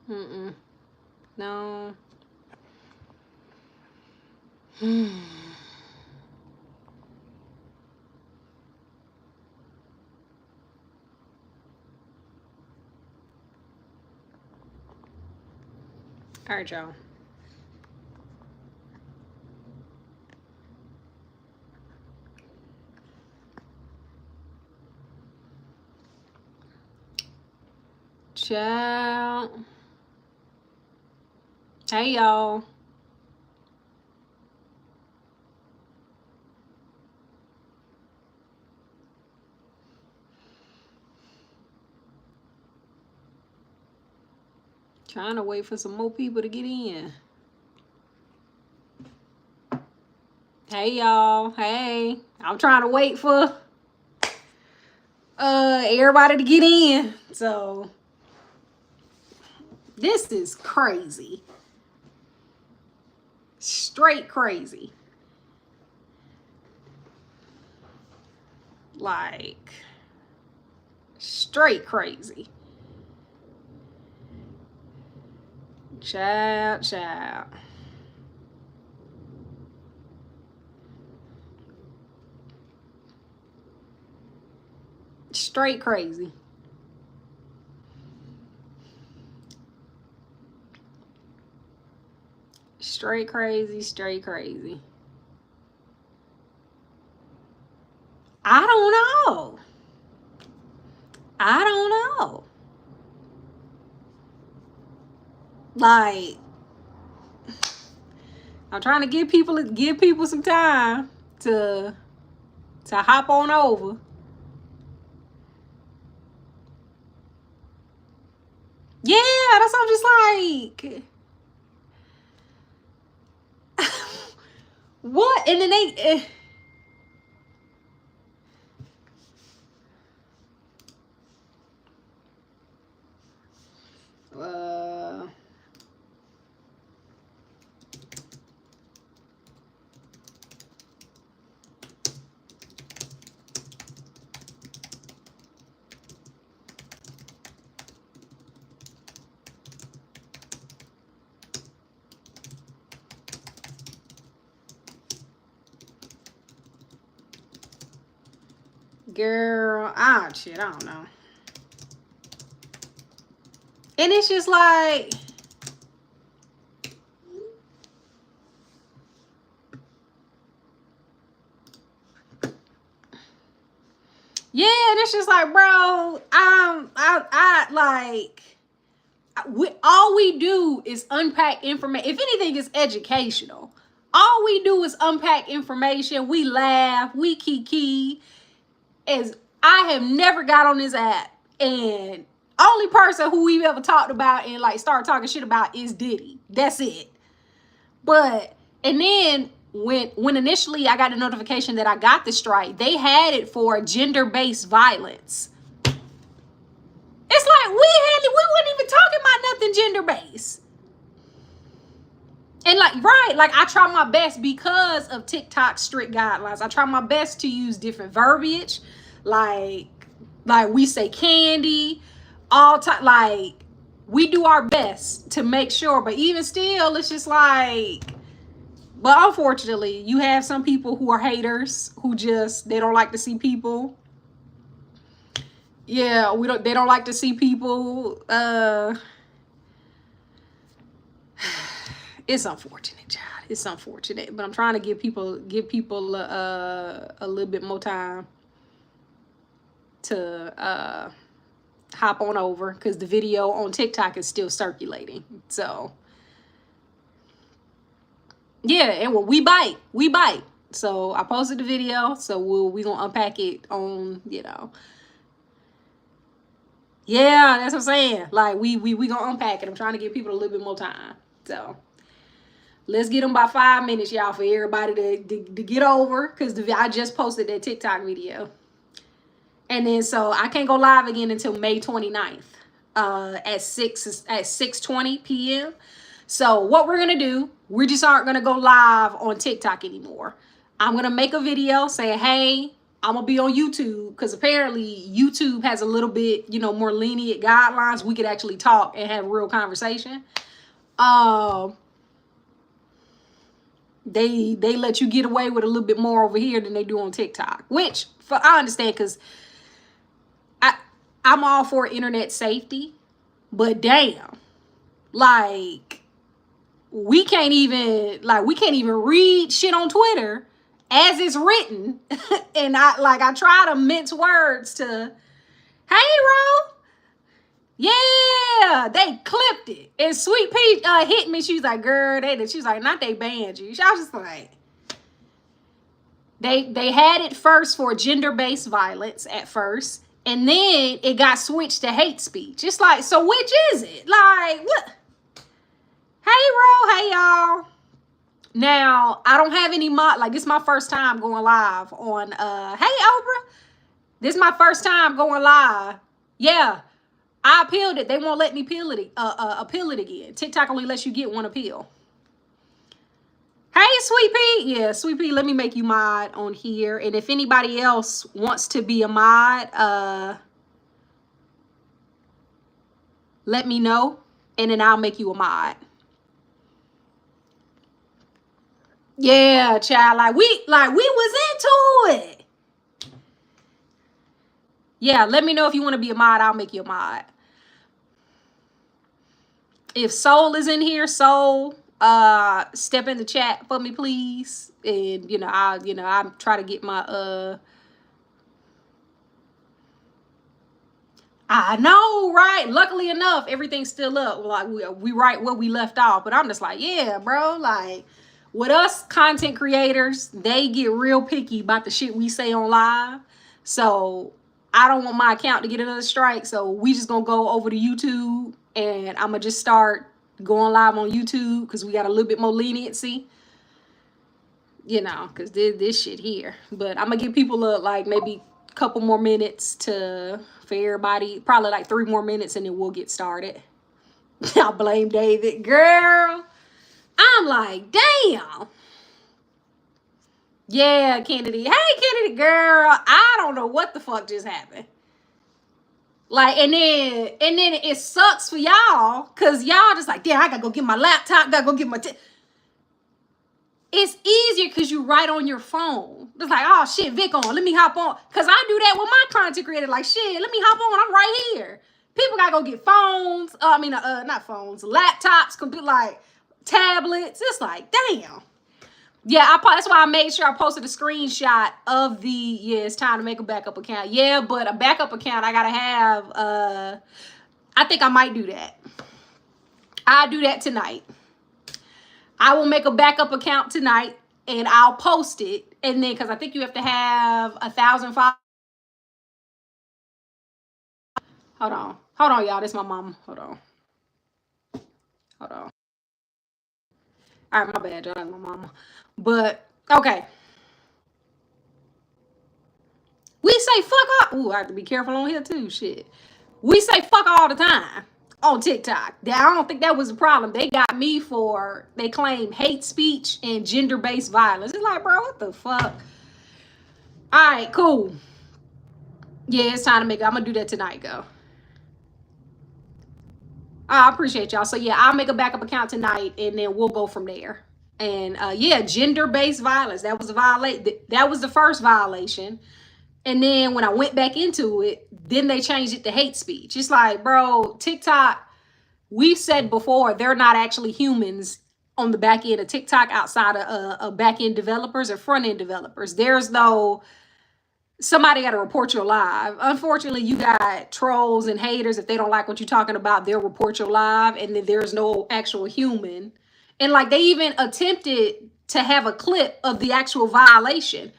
No. All right, y'all. Ciao. Hey, y'all. Trying to wait for some more people to get in. Hey, y'all. Hey. I'm trying to wait for everybody to get in. So this is crazy. Straight crazy. Like, straight crazy. Child. Straight crazy. Straight crazy, straight crazy. I don't know. I don't know. Like, I'm trying to give people some time to hop on over. Yeah, that's what I'm just like. What? And then they girl, shit, I don't know. And it's just like, yeah, and it's just like, bro, all we do is unpack information. If anything, it's educational. All we do is unpack information. We laugh, we kiki. As I have never got on this app, and only person who we've ever talked about and like started talking shit about is Diddy. That's it. But and then when initially I got a notification that I got the strike, they had it for gender-based violence. It's like we weren't even talking about nothing gender-based. And like I try my best because of TikTok's strict guidelines. I try my best to use different verbiage, like we say candy, all time. Like we do our best to make sure, but even still, it's just like. But unfortunately, you have some people who are haters who they don't like to see people. Yeah, they don't like to see people. It's unfortunate, child. It's unfortunate, but I'm trying to give people a little bit more time to hop on over because the video on TikTok is still circulating. So yeah, and we bite. So I posted the video, so we gonna unpack it on, Yeah, that's what I'm saying. Like we gonna unpack it. I'm trying to give people a little bit more time. So let's get them by 5 minutes, y'all, for everybody to get over, because I just posted that TikTok video. And then so I can't go live again until May 29th at 6:20 p.m. So what we're gonna do, we just aren't gonna go live on TikTok anymore. I'm gonna make a video saying, hey, I'm gonna be on YouTube because apparently YouTube has a little bit, you know, more lenient guidelines. We could actually talk and have a real conversation. They let you get away with a little bit more over here than they do on TikTok, which I understand because I'm all for internet safety, but damn, like we can't even read shit on Twitter as it's written. And I try to mince words to, hey Ro, yeah, they clipped it. And Sweet Pea hit me. She was like, girl, she's like, not they banned you. I was just like, they had it first for gender-based violence at first, and then it got switched to hate speech. It's like, so which is it? Like, what? Hey Ro, hey y'all. Now, I don't have any like this is my first time going live on hey Oprah. This is my first time going live. Yeah. I appealed it. They won't let me appeal it again. TikTok only lets you get one appeal. Hey, Sweet Pea. Yeah, Sweet Pea, let me make you mod on here. And if anybody else wants to be a mod, let me know. And then I'll make you a mod. Yeah, child. Like we was into it. Yeah, let me know if you want to be a mod. I'll make you a mod. If Soul is in here, Soul, step in the chat for me, please. And I'll try to get my I know, right? Luckily enough, everything's still up. Like we right where we left off. But I'm just like, yeah, bro. Like with us content creators, they get real picky about the shit we say on live. So I don't want my account to get another strike. So we just gonna go over to YouTube. And I'm going to just start going live on YouTube because we got a little bit more leniency. You know, because this shit here. But I'm going to give people like maybe a couple more minutes for everybody. Probably like 3 more minutes and then we'll get started. I blame David. Girl, I'm like, damn. Yeah, Kennedy. Hey, Kennedy, girl. I don't know what the fuck just happened. Like, and then it sucks for y'all because y'all just like, damn, I gotta go get my laptop, gotta go get my it's easier because you write on your phone. It's like, oh shit, Vic on, let me hop on. Because I do that with my content creator. Like, shit, let me hop on, I'm right here. People gotta go get phones, not phones, laptops, computer, like tablets. It's like, damn. Yeah, that's why I made sure I posted a screenshot of it's time to make a backup account. Yeah, but a backup account, I gotta have, I think I might do that. I'll do that tonight. I will make a backup account tonight and I'll post it. And then, because I think you have to have 1,000 followers. Hold on, y'all. This is my mom. Hold on. All right, my bad, y'all. That's my mama. But, okay. We say fuck all. Ooh, I have to be careful on here too. Shit. We say fuck all the time on TikTok. I don't think that was a problem. They got me they claim hate speech and gender-based violence. It's like, bro, what the fuck? All right, cool. Yeah, it's time to make it. I'm going to do that tonight, go. I appreciate y'all. So, yeah, I'll make a backup account tonight, and then we'll go from there. And, yeah, gender-based violence. That was that was the first violation. And then when I went back into it, then they changed it to hate speech. It's like, bro, TikTok, we've said before, they're not actually humans on the back end of TikTok outside of back end developers or front end developers. There's no, somebody got to report your live. Unfortunately, you got trolls and haters. If they don't like what you're talking about, they'll report your live. And then there's no actual human. And like they even attempted to have a clip of the actual violation.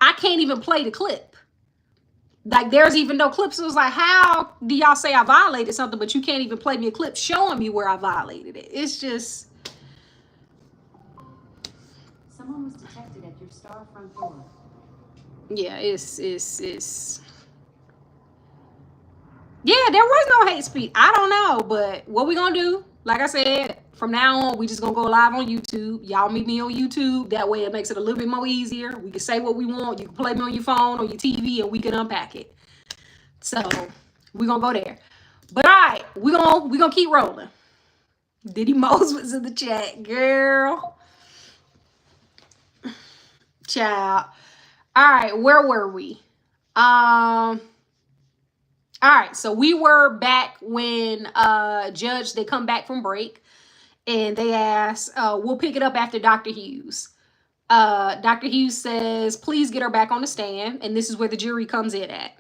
I can't even play the clip. Like, there's even no clips. So it was like, how do y'all say I violated something, but you can't even play me a clip showing me where I violated it? It's just... Someone was detected at your star front door. Yeah, it's... Yeah, there was no hate speech. I don't know, but what we gonna do? Like I said, From now on, we just gonna go live on YouTube. Y'all meet me on YouTube. That way it makes it a little bit more easier. We can say what we want. You can play me on your phone or your TV and we can unpack it. So we're gonna go there. But all right, we're gonna keep rolling. Diddy Mose was in the chat, girl. Child. All right, where were we? All right, so we were back when Judge, they come back from break and they ask, we'll pick it up after Dr. Hughes. Dr. Hughes says, please get her back on the stand. And this is where the jury comes in at.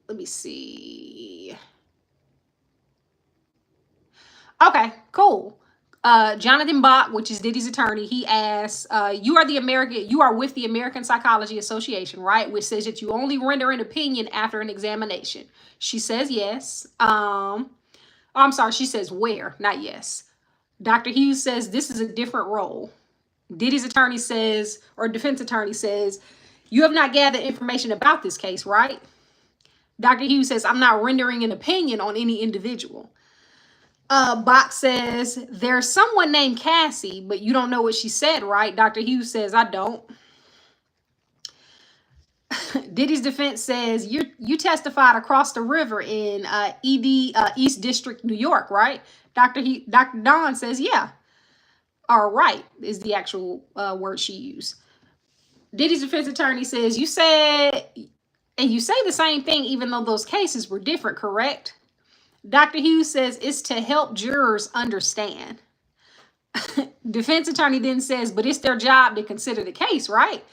Let me see. Okay, cool. Jonathan Bach, which is Diddy's attorney, he asks, you are with the American Psychology Association, right? Which says that you only render an opinion after an examination. She says yes. I'm sorry, she says where, not yes. Dr. Hughes says this is a different role. Diddy's attorney says, or defense attorney says, you have not gathered information about this case, right? Dr. Hughes says, I'm not rendering an opinion on any individual. Bach says, there's someone named Cassie, but you don't know what she said, right? Dr. Hughes says, I don't. Diddy's defense says, you testified across the river in East District, New York, right? Dr. Don says, yeah. All right is the actual word she used. Diddy's defense attorney says, you say the same thing even though those cases were different, correct? Dr. Hughes says it's to help jurors understand. Defense attorney then says, but it's their job to consider the case, right?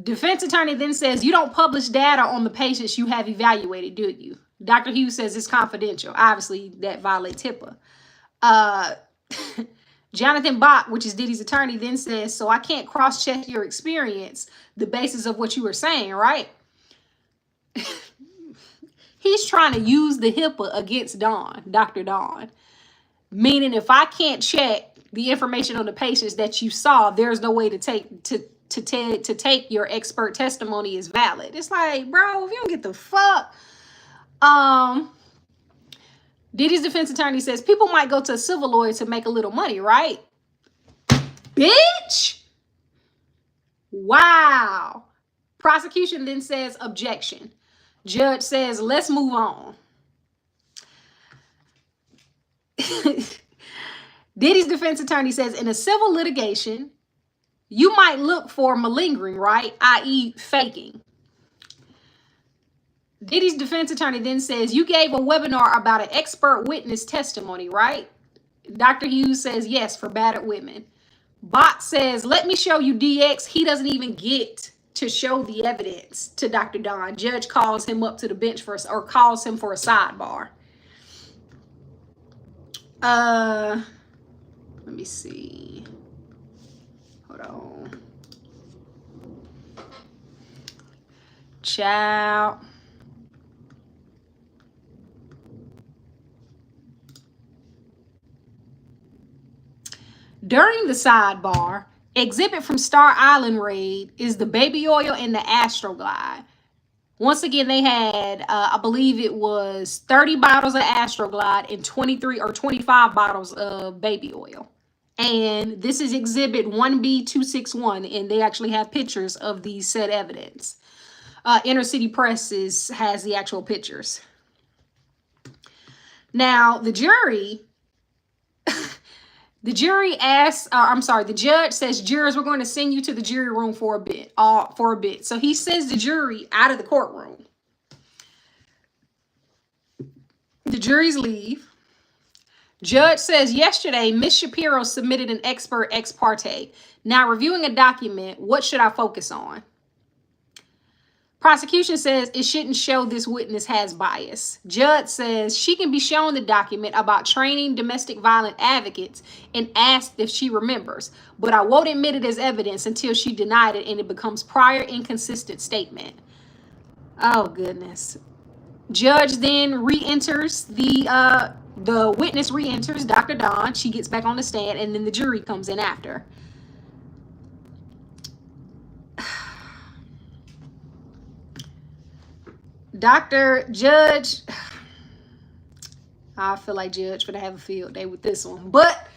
Defense attorney then says, you don't publish data on the patients you have evaluated, do you? Dr. Hughes says it's confidential. Obviously, that violates HIPAA. Jonathan Bach, which is Diddy's attorney, then says, so I can't cross-check your experience, the basis of what you were saying, right? He's trying to use the HIPAA against Don, Dr. Don. Meaning if I can't check the information on the patients that you saw, there's no way to take your expert testimony as valid. It's like, bro, if you don't get the fuck. Diddy's defense attorney says people might go to a civil lawyer to make a little money, right? Bitch. Wow. Prosecution then says objection. Judge says, let's move on. Diddy's defense attorney says, in a civil litigation, you might look for malingering, right? I.e. faking. Diddy's defense attorney then says, you gave a webinar about an expert witness testimony, right? Dr. Hughes says, yes, for battered women. Bot says, let me show you DX. He doesn't even get to show the evidence to Dr. Don. Judge calls him up to the bench or calls him for a sidebar. Let me see. Hold on. Ciao. During the sidebar, exhibit from Star Island raid is the baby oil and the Astroglide. Once again, they had, I believe it was 30 bottles of Astroglide and 23 or 25 bottles of baby oil. And this is exhibit 1B261, and they actually have pictures of these said evidence. Inner City Press has the actual pictures. Now, the jury... The judge says, jurors, we're going to send you to the jury room for a bit. So he sends the jury out of the courtroom. The juries leave. Judge says, yesterday, Ms. Shapiro submitted an expert ex parte. Now, reviewing a document, what should I focus on? Prosecution says it shouldn't show this witness has bias. Judge says she can be shown the document about training domestic violence advocates and asked if she remembers, but I won't admit it as evidence until she denied it and it becomes prior inconsistent statement. Oh, goodness. Judge then re-enters the witness re-enters, Dr. Don. She gets back on the stand and then the jury comes in after. Judge, I feel like Judge for to have a field day with this one. But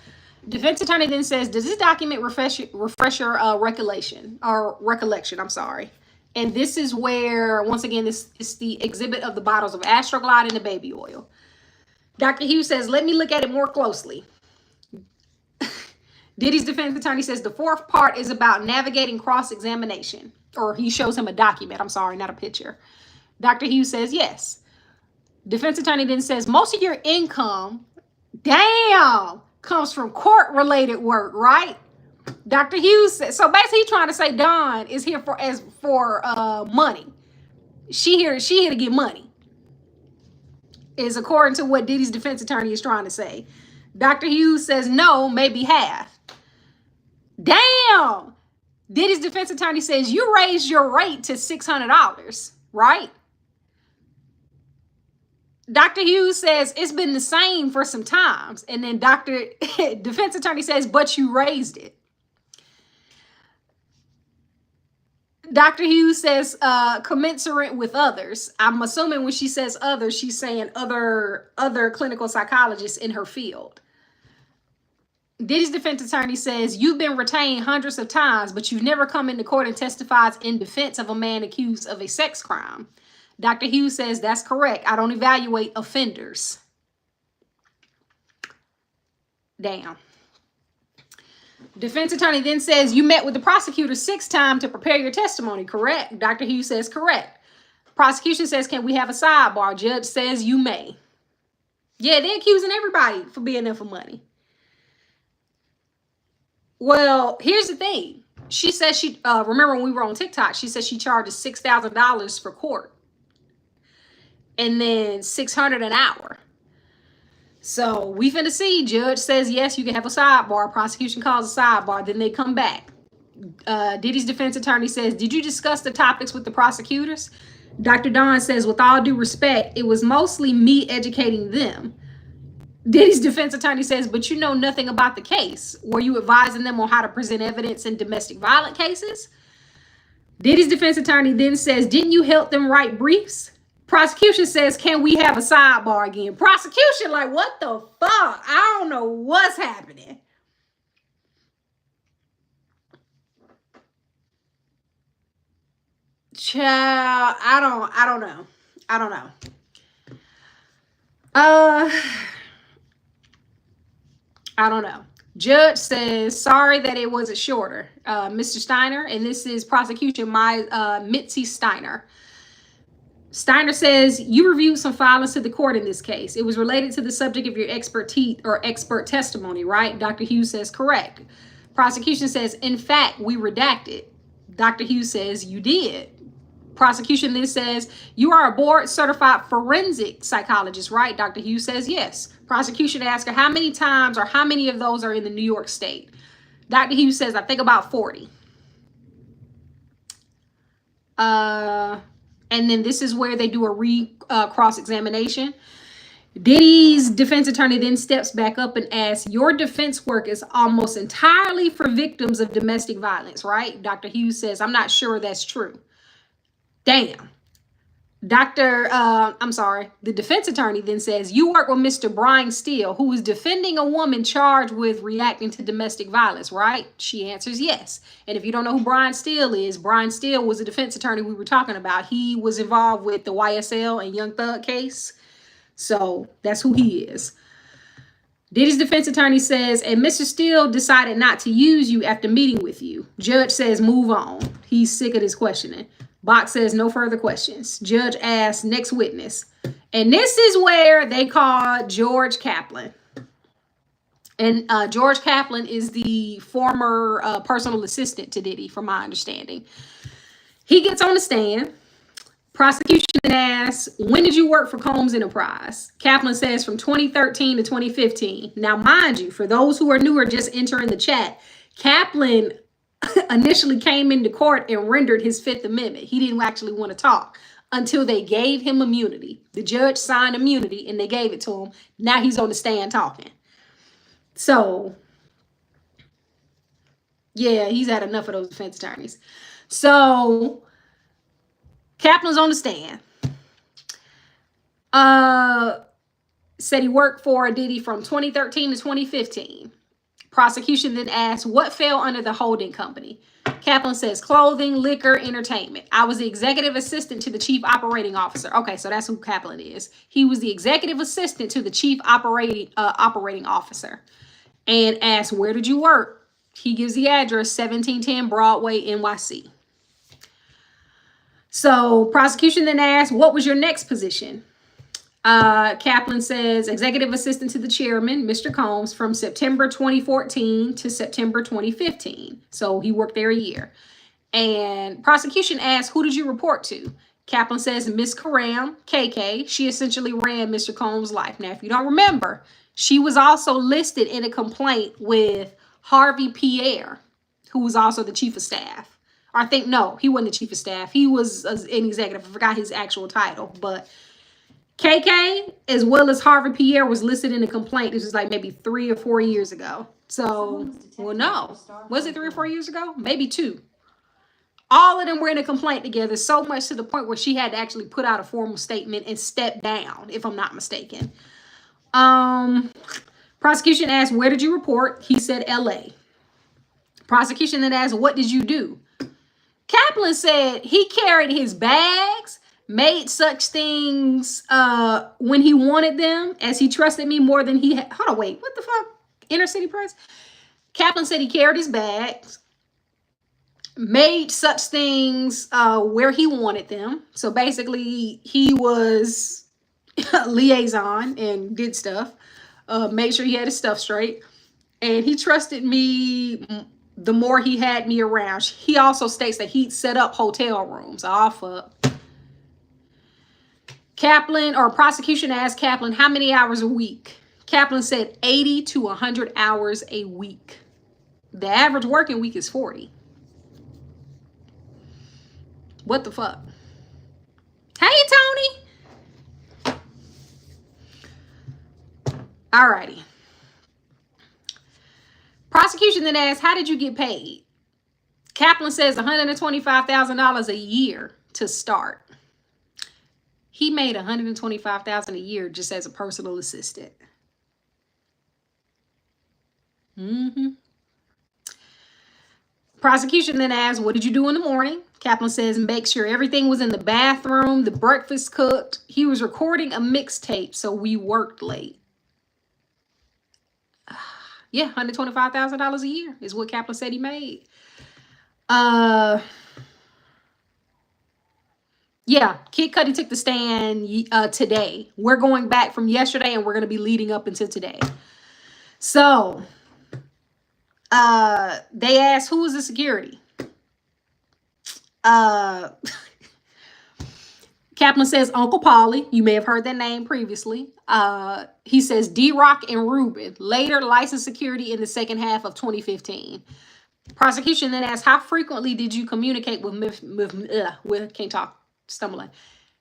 defense attorney then says, does this document refresh your recollection? I'm sorry. And this is where, once again, this is the exhibit of the bottles of Astroglide and the baby oil. Dr. Hughes says, let me look at it more closely. Diddy's defense attorney says the fourth part is about navigating cross-examination. Or he shows him a document. I'm sorry, not a picture. Dr. Hughes says, yes. Defense attorney then says, most of your income, damn, comes from court-related work, right? Dr. Hughes says, so basically he's trying to say Dawn is here for money. She here to get money, is according to what Diddy's defense attorney is trying to say. Dr. Hughes says no, maybe half. Damn! Diddy's defense attorney says you raised your rate to $600, right? Dr. Hughes says it's been the same for some times. And then defense attorney says, but you raised it. Dr. Hughes says commensurate with others. I'm assuming when she says others, she's saying other clinical psychologists in her field. Diddy's defense attorney says, you've been retained hundreds of times, but you've never come into court and testified in defense of a man accused of a sex crime. Dr. Hughes says, that's correct. I don't evaluate offenders. Damn. Defense attorney then says, you met with the prosecutor 6 times to prepare your testimony, correct? Dr. Hughes says, correct. Prosecution says, can we have a sidebar? Judge says, you may. Yeah, they're accusing everybody for being there for money. Well, here's the thing. She says she, remember when we were on TikTok, she said she charges $6,000 for court. And then $600 an hour. So we finna see. Judge says, yes, you can have a sidebar. Prosecution calls a sidebar. Then they come back. Diddy's defense attorney says, did you discuss the topics with the prosecutors? Dr. Dawn says, with all due respect, it was mostly me educating them. Diddy's defense attorney says, but you know nothing about the case. Were you advising them on how to present evidence in domestic violence cases? Diddy's defense attorney then says, didn't you help them write briefs? Prosecution says, can we have a sidebar again? Prosecution like, what the fuck? I don't know what's happening. Child, I don't know. I don't know. I don't know. Judge says, sorry that it wasn't shorter. Mr. Steiner, and this is prosecution, Mitzi Steiner. Steiner says, you reviewed some filings to the court in this case. It was related to the subject of your expertise or expert testimony, right? Dr. Hughes says, correct. Prosecution says, in fact, we redacted. Dr. Hughes says, you did. Prosecution then says, you are a board certified forensic psychologist, right? Dr. Hughes says, yes. Prosecution asks her, how many times or how many of those are in the New York State? Dr. Hughes says, I think about 40. And then this is where they do a cross-examination. Diddy's defense attorney then steps back up and asks, your defense work is almost entirely for victims of domestic violence, right? Dr. Hughes says, I'm not sure that's true. Damn. The defense attorney then says, you work with Mr. Brian Steele, who is defending a woman charged with reacting to domestic violence, right? She answers yes. And if you don't know who Brian Steele is, Brian Steele was the defense attorney we were talking about. He was involved with the YSL and Young Thug case. So that's who he is. Diddy's defense attorney says, and Mr. Steele decided not to use you after meeting with you. Judge says, move on. He's sick of this questioning. Box says, no further questions. Judge asks, next witness. And this is where they call George Kaplan. And George Kaplan is the former personal assistant to Diddy, from my understanding. He gets on the stand. Prosecution asks, when did you work for Combs Enterprise? Kaplan says from 2013 to 2015. Now, mind you, for those who are new or just entering the chat, Kaplan initially came into court and rendered his Fifth Amendment. He didn't actually want to talk until they gave him immunity. The judge signed immunity and they gave it to him. Now he's on the stand talking. So, yeah, he's had enough of those defense attorneys. So, Kaplan's on the stand. Said he worked for Diddy from 2013 to 2015. Prosecution then asked what fell under the holding company. Kaplan says clothing, liquor, entertainment. I was the executive assistant to the chief operating officer. Okay, so that's who Kaplan is. He was the executive assistant to the chief operating officer. And asked, where did you work? He gives the address, 1710 Broadway, NYC. So prosecution then asked, what was your next position? Kaplan says, executive assistant to the chairman, Mr. Combs, from September 2014 to September 2015. So he worked there a year. And prosecution asked, who did you report to? Kaplan says, Miss Karam, KK. She essentially ran Mr. Combs' life. Now, if you don't remember, she was also listed in a complaint with Harvey Pierre, who was also the chief of staff. Or I think, no, he wasn't the chief of staff. He was an executive. I forgot his actual title, but KK, as well as Harvey Pierre, was listed in a complaint. This was like maybe 3 or 4 years ago. So, well, no. Was it 3 or 4 years ago? Maybe 2. All of them were in a complaint together, so much to the point where she had to actually put out a formal statement and step down, if I'm not mistaken. Prosecution asked, where did you report? He said, LA. Prosecution then asked, what did you do? Kaplan said he carried his bags, made such things when he wanted them, as he trusted me more than he had. Hold on, wait, what the fuck? Inner City Press? Kaplan said he carried his bags, made such things where he wanted them. So basically, he was a liaison and did stuff, made sure he had his stuff straight. And he trusted me the more he had me around. He also states that he'd set up hotel rooms. Oh, fuck. Kaplan, or prosecution asked Kaplan, how many hours a week? Kaplan said 80 to 100 hours a week. The average working week is 40. What the fuck? Hey, Tony. Alrighty. Prosecution then asked, how did you get paid? Kaplan says $125,000 a year to start. He made $125,000 a year just as a personal assistant. Prosecution then asked, what did you do in the morning? Kaplan says, make sure everything was in the bathroom, the breakfast cooked. He was recording a mixtape, so we worked late. Yeah, $125,000 a year is what Kaplan said he made. Yeah, Kid Cudi took the stand today. We're going back from yesterday, and we're going to be leading up until today. So, they asked, who was the security? Kaplan says Uncle Paulie. You may have heard that name previously. He says D-Rock and Ruben, later licensed security in the second half of 2015. Prosecution then asked, how frequently did you communicate with can't talk, stumbling.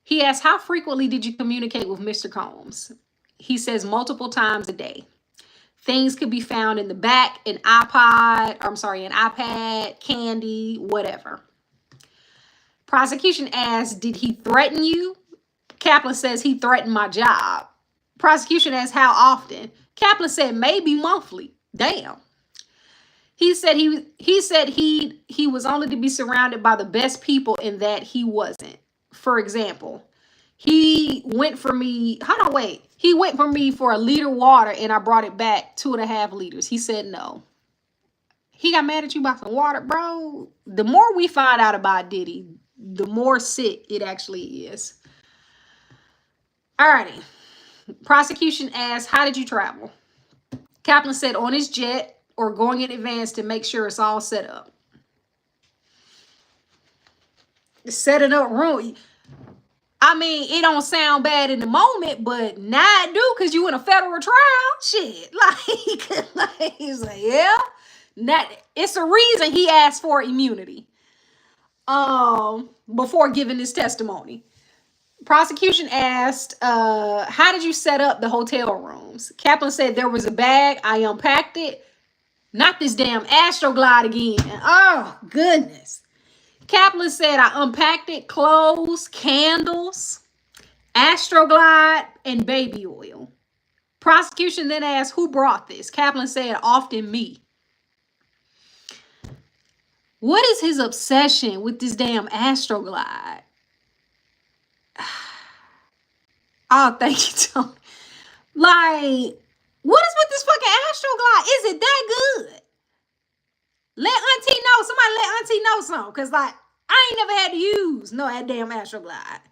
He asked, how frequently did you communicate with Mr. Combs? He says multiple times a day. Things could be found in the back, an iPad, candy, whatever. Prosecution asked, did he threaten you? Kaplan says he threatened my job. Prosecution asked, how often? Kaplan said maybe monthly. Damn. He said he was only to be surrounded by the best people, and that he wasn't. For example, he went for me. He went for me for a liter of water, and I brought it back 2.5 liters. He said no. He got mad at you about some water, bro. The more we find out about Diddy, the more sick it actually is. Alrighty. Prosecution asked, how did you travel? Kaplan said on his jet or going in advance to make sure it's all set up. Setting up room. I mean, it don't sound bad in the moment, but now it do because you in a federal trial. Shit. Like he's like, yeah. It's a reason he asked for immunity before giving his testimony. Prosecution asked, how did you set up the hotel rooms? Kaplan said there was a bag. I unpacked it. Not this damn Astroglide again. Oh, goodness. Kaplan said I unpacked it, clothes, candles, Astroglide, and baby oil. Prosecution then asked, who brought this? Kaplan said, often me. What is his obsession with this damn Astroglide? Oh, thank you, Tony. Like, what is with this fucking Astroglide? Is it that good? Let Auntie know. Somebody let Auntie know something. Because, like, I ain't never had to use no that damn Astroglide.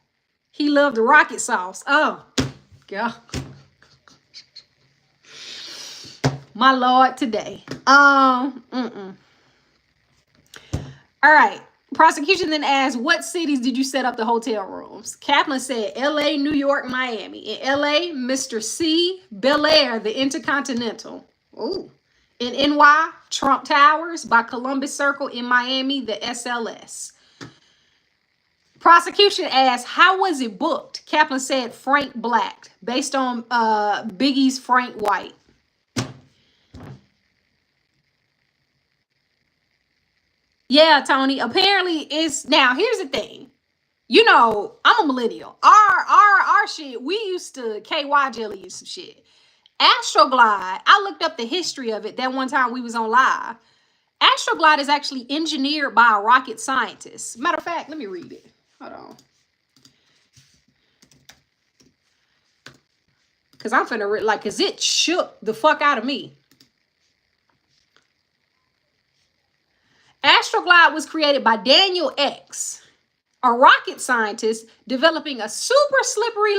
He loved the rocket sauce. Oh, God. My Lord, today. All right. Prosecution then asked, what cities did you set up the hotel rooms? Kaplan said, LA, New York, Miami. In LA, Mr. C, Bel Air, the Intercontinental. Ooh. In NY, Trump Towers by Columbus Circle. In Miami, the SLS. Prosecution asked, how was it booked? Kaplan said, Frank Black, based on Biggie's Frank White. Yeah, Tony. Apparently, it's now. Here's the thing. You know, I'm a millennial. Our shit. We used to KY jelly and some shit. Astroglide. I looked up the history of it that one time we was on live. Astroglide is actually engineered by a rocket scientist. Matter of fact, let me read it. Hold on. Cause I'm finna read like, cause it shook the fuck out of me. Astroglide was created by Daniel X, a rocket scientist developing a super slippery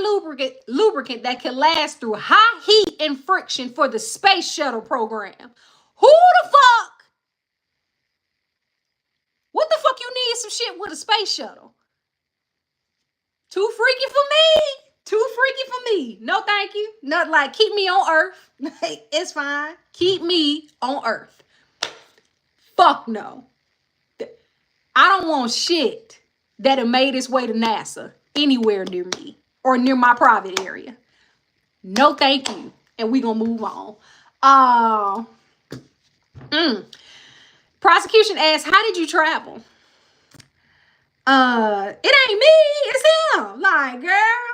lubricant that can last through high heat and friction for the space shuttle program. Who the fuck? What the fuck you need some shit with a space shuttle? Too freaky for me. Too freaky for me. No, thank you. Not like, keep me on Earth. It's fine. Keep me on Earth. Fuck no. I don't want shit that have made its way to NASA anywhere near me or near my private area. No, thank you. And we gonna move on. Prosecution asked, how did you travel? It ain't me, it's him. Like, girl.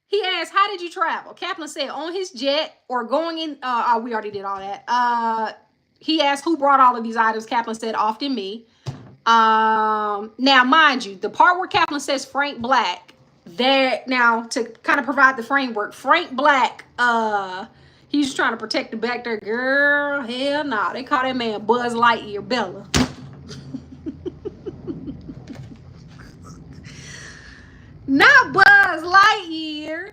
He asked, how did you travel? Kaplan said, on his jet or going in. We already did all that. He asked, who brought all of these items? Kaplan said, often me. Now, mind you, the part where Kaplan says Frank Black, there now to kind of provide the framework, Frank Black, he's just trying to protect the back there. Girl, hell nah. They call that man Buzz Lightyear Bella. Not Buzz Lightyear.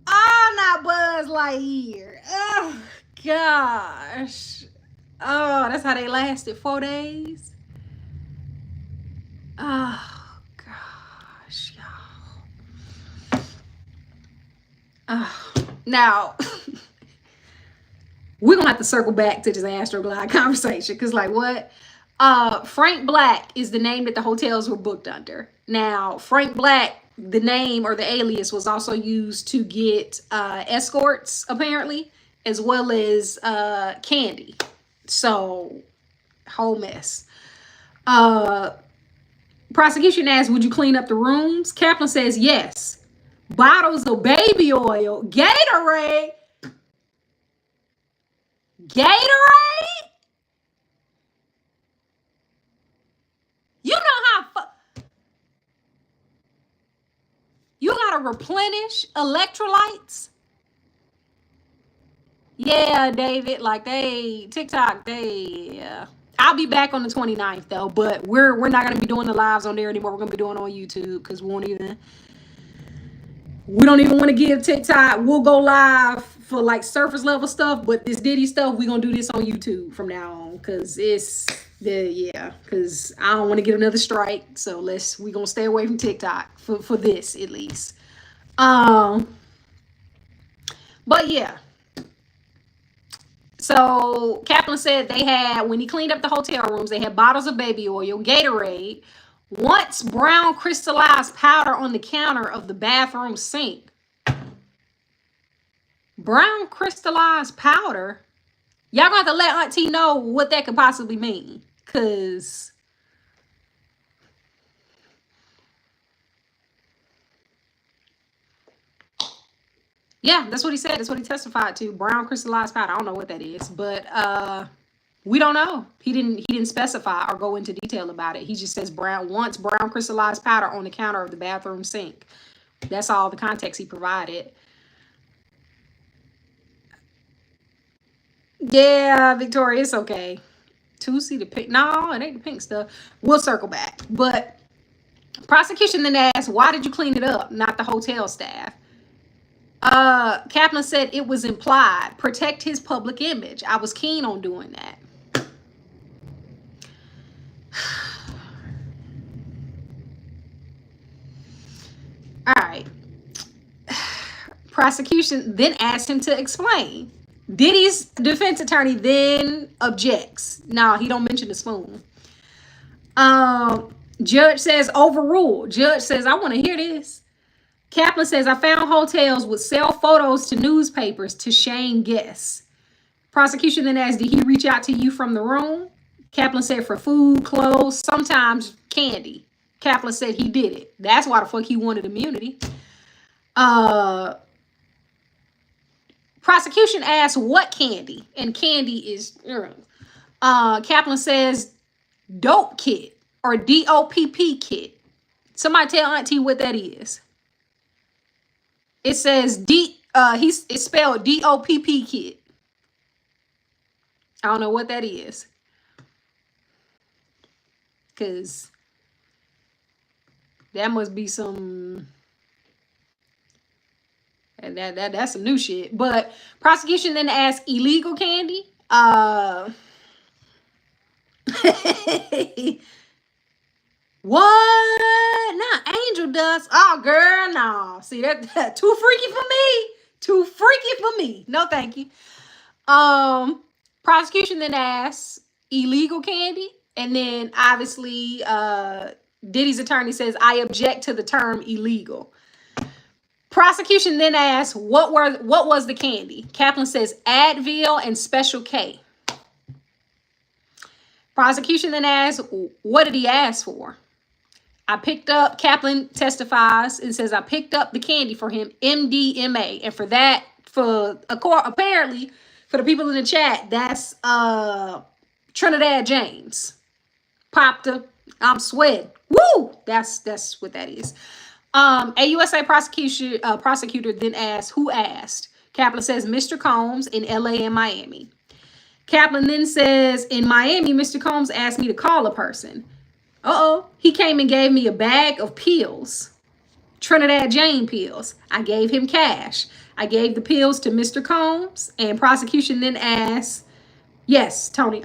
Oh, not Buzz Lightyear. Oh, gosh. Oh, that's how they lasted 4 days. Oh, gosh, y'all. Oh. Now, we're going to have to circle back to this Astroglide conversation because, like, what? Frank Black is the name that the hotels were booked under. Now, Frank Black, the name or the alias was also used to get escorts, apparently, as well as candy. So, whole mess. Prosecution asked, would you clean up the rooms? Kaplan says, yes. Bottles of baby oil, Gatorade. Gatorade? You know how you gotta replenish electrolytes? Yeah, David, like TikTok, I'll be back on the 29th though, but we're not gonna be doing the lives on there anymore. We're gonna be doing it on YouTube because we don't even want to give TikTok. We'll go live for like surface level stuff, but this Diddy stuff, we're gonna do this on YouTube from now on because because I don't want to get another strike. So we're gonna stay away from TikTok for this at least. But yeah. So Kaplan said they had, when he cleaned up the hotel rooms, they had bottles of baby oil, Gatorade, once brown crystallized powder on the counter of the bathroom sink. Brown crystallized powder? Y'all gonna have to let Auntie know what that could possibly mean. Cause Yeah, that's what he said. That's what he testified to. Brown crystallized powder. I don't know what that is, but we don't know. He didn't specify or go into detail about it. He just says brown crystallized powder on the counter of the bathroom sink. That's all the context he provided. Yeah, Victoria, it's okay. See the pink. No, it ain't the pink stuff. We'll circle back. But prosecution then asked, why did you clean it up? Not the hotel staff. Kaplan said it was implied. Protect his public image. I was keen on doing that. All right. Prosecution then asked him to explain. Diddy's defense attorney then objects. No, he don't mention the spoon. Judge says overruled. Judge says, I want to hear this. Kaplan says, I found hotels would sell photos to newspapers to shame guests. Prosecution then asked, did he reach out to you from the room? Kaplan said, for food, clothes, sometimes candy. Kaplan said he did it. That's why the fuck he wanted immunity. Prosecution asked what candy, and candy is Kaplan says dope kit or DOPP kit. Somebody tell Auntie what that is. It says it's spelled DOPP kit. I don't know what that is. Cause that must be some and that's some new shit. But prosecution then asked illegal candy. What? Not angel dust. Oh, girl, no. See, that too freaky for me. Too freaky for me. No, thank you. Prosecution then asks illegal candy. And then obviously Diddy's attorney says, I object to the term illegal. Prosecution then asks, what was the candy? Kaplan says Advil and Special K. Prosecution then asks, what did he ask for? Kaplan testifies and says, I picked up the candy for him, MDMA. And for that, apparently, for the people in the chat, that's Trinidad James. Popped her. I'm sweating. Woo! That's what that is. A USA prosecutor then asked, who asked? Kaplan says, Mr. Combs in LA and Miami. Kaplan then says, in Miami, Mr. Combs asked me to call a person. He came and gave me a bag of pills. Trinidad Jane pills. I gave him cash. I gave the pills to Mr. Combs, and prosecution then asked, yes, Tony,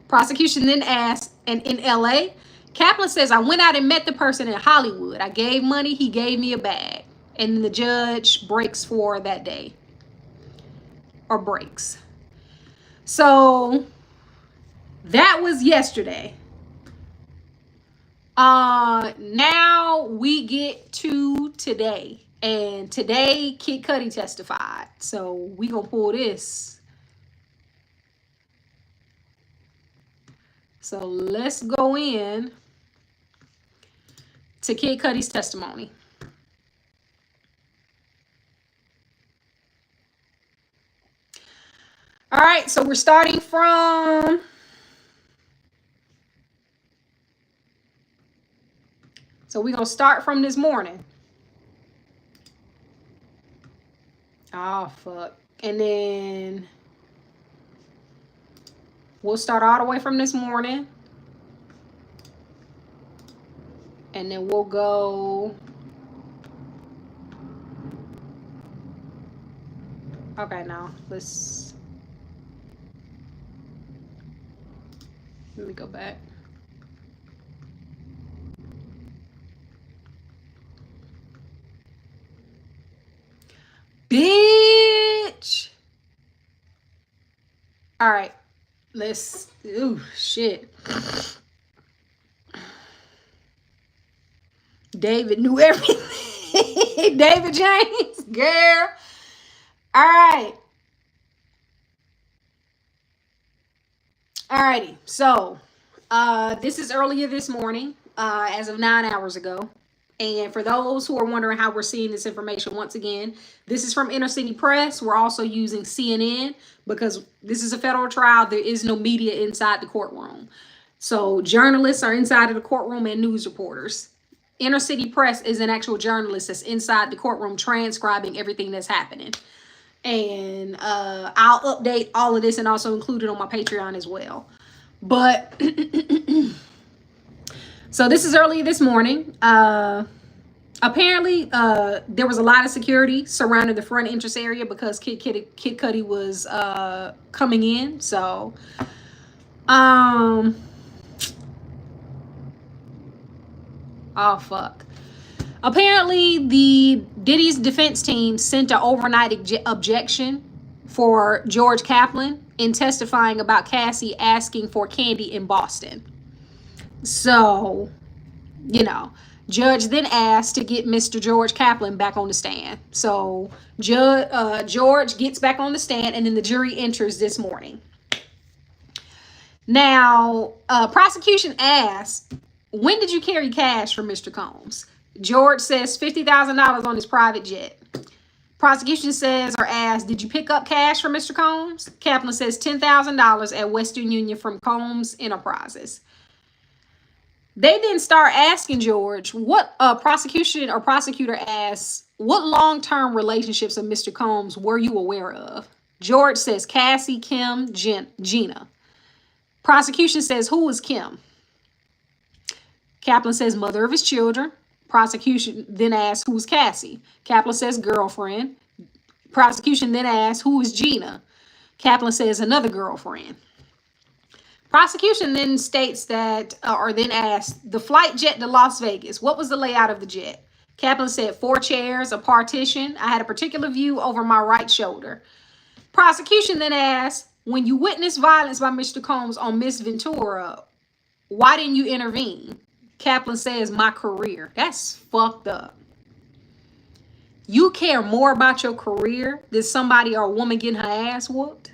Prosecution then asked, and in LA, Kaplan says, I went out and met the person in Hollywood. I gave money, he gave me a bag. And then the judge breaks for that day. Or breaks. So, that was yesterday. Now we get to today. And today, Kid Cudi testified. So, we gonna pull this. So, let's go in to Kid Cudi's testimony. All right, so we're starting from we're going to start from this morning. Oh, fuck. And then we'll start all the way from this morning. And then we'll go. Okay, now let me go back. Bitch. All right. Ooh, shit. David knew everything. David James, girl. All right. Alrighty. So, this is earlier this morning, as of 9 hours ago. And for those who are wondering how we're seeing this information, once again, this is from Inner City Press. We're also using CNN because this is a federal trial. There is no media inside the courtroom. So journalists are inside of the courtroom and news reporters. Inner City Press is an actual journalist that's inside the courtroom transcribing everything that's happening. And I'll update all of this and also include it on my Patreon as well. But so this is early this morning. Apparently, there was a lot of security surrounding the front entrance area because Kid Cudi was coming in. So, oh fuck. Apparently, the Diddy's defense team sent an overnight objection for George Kaplan in testifying about Cassie asking for candy in Boston. So, you know, judge then asked to get Mr. George Kaplan back on the stand. So, George gets back on the stand, and then the jury enters this morning. Now, prosecution asked, when did you carry cash for Mr. Combs? George says $50,000 on his private jet. Prosecution says or asks, did you pick up cash for Mr. Combs? Kaplan says $10,000 at Western Union from Combs Enterprises. They then start asking George, what prosecution or prosecutor asks, what long-term relationships of Mr. Combs were you aware of? George says Cassie, Kim, Gina. Prosecution says, who is Kim? Kaplan says mother of his children. Prosecution then asks, who's Cassie? Kaplan says girlfriend. Prosecution then asks, who is Gina? Kaplan says another girlfriend. Prosecution then states that, or then asks, the flight jet to Las Vegas, what was the layout of the jet? Kaplan said 4 chairs, a partition. I had a particular view over my right shoulder. Prosecution then asks, when you witnessed violence by Mr. Combs on Miss Ventura, why didn't you intervene? Kaplan says, my career. That's fucked up. You care more about your career than somebody or a woman getting her ass whooped?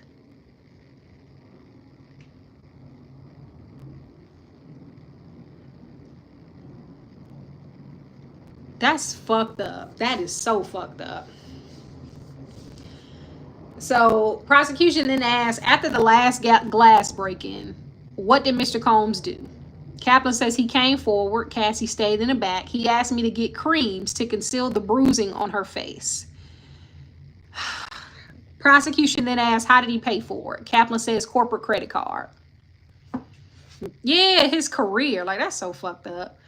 That's fucked up. That is so fucked up. So, prosecution then asks, after the last glass break-in, what did Mr. Combs do? Kaplan says he came forward. Cassie stayed in the back. He asked me to get creams to conceal the bruising on her face. Prosecution then asks, how did he pay for it? Kaplan says corporate credit card. Yeah, his career. Like, that's so fucked up.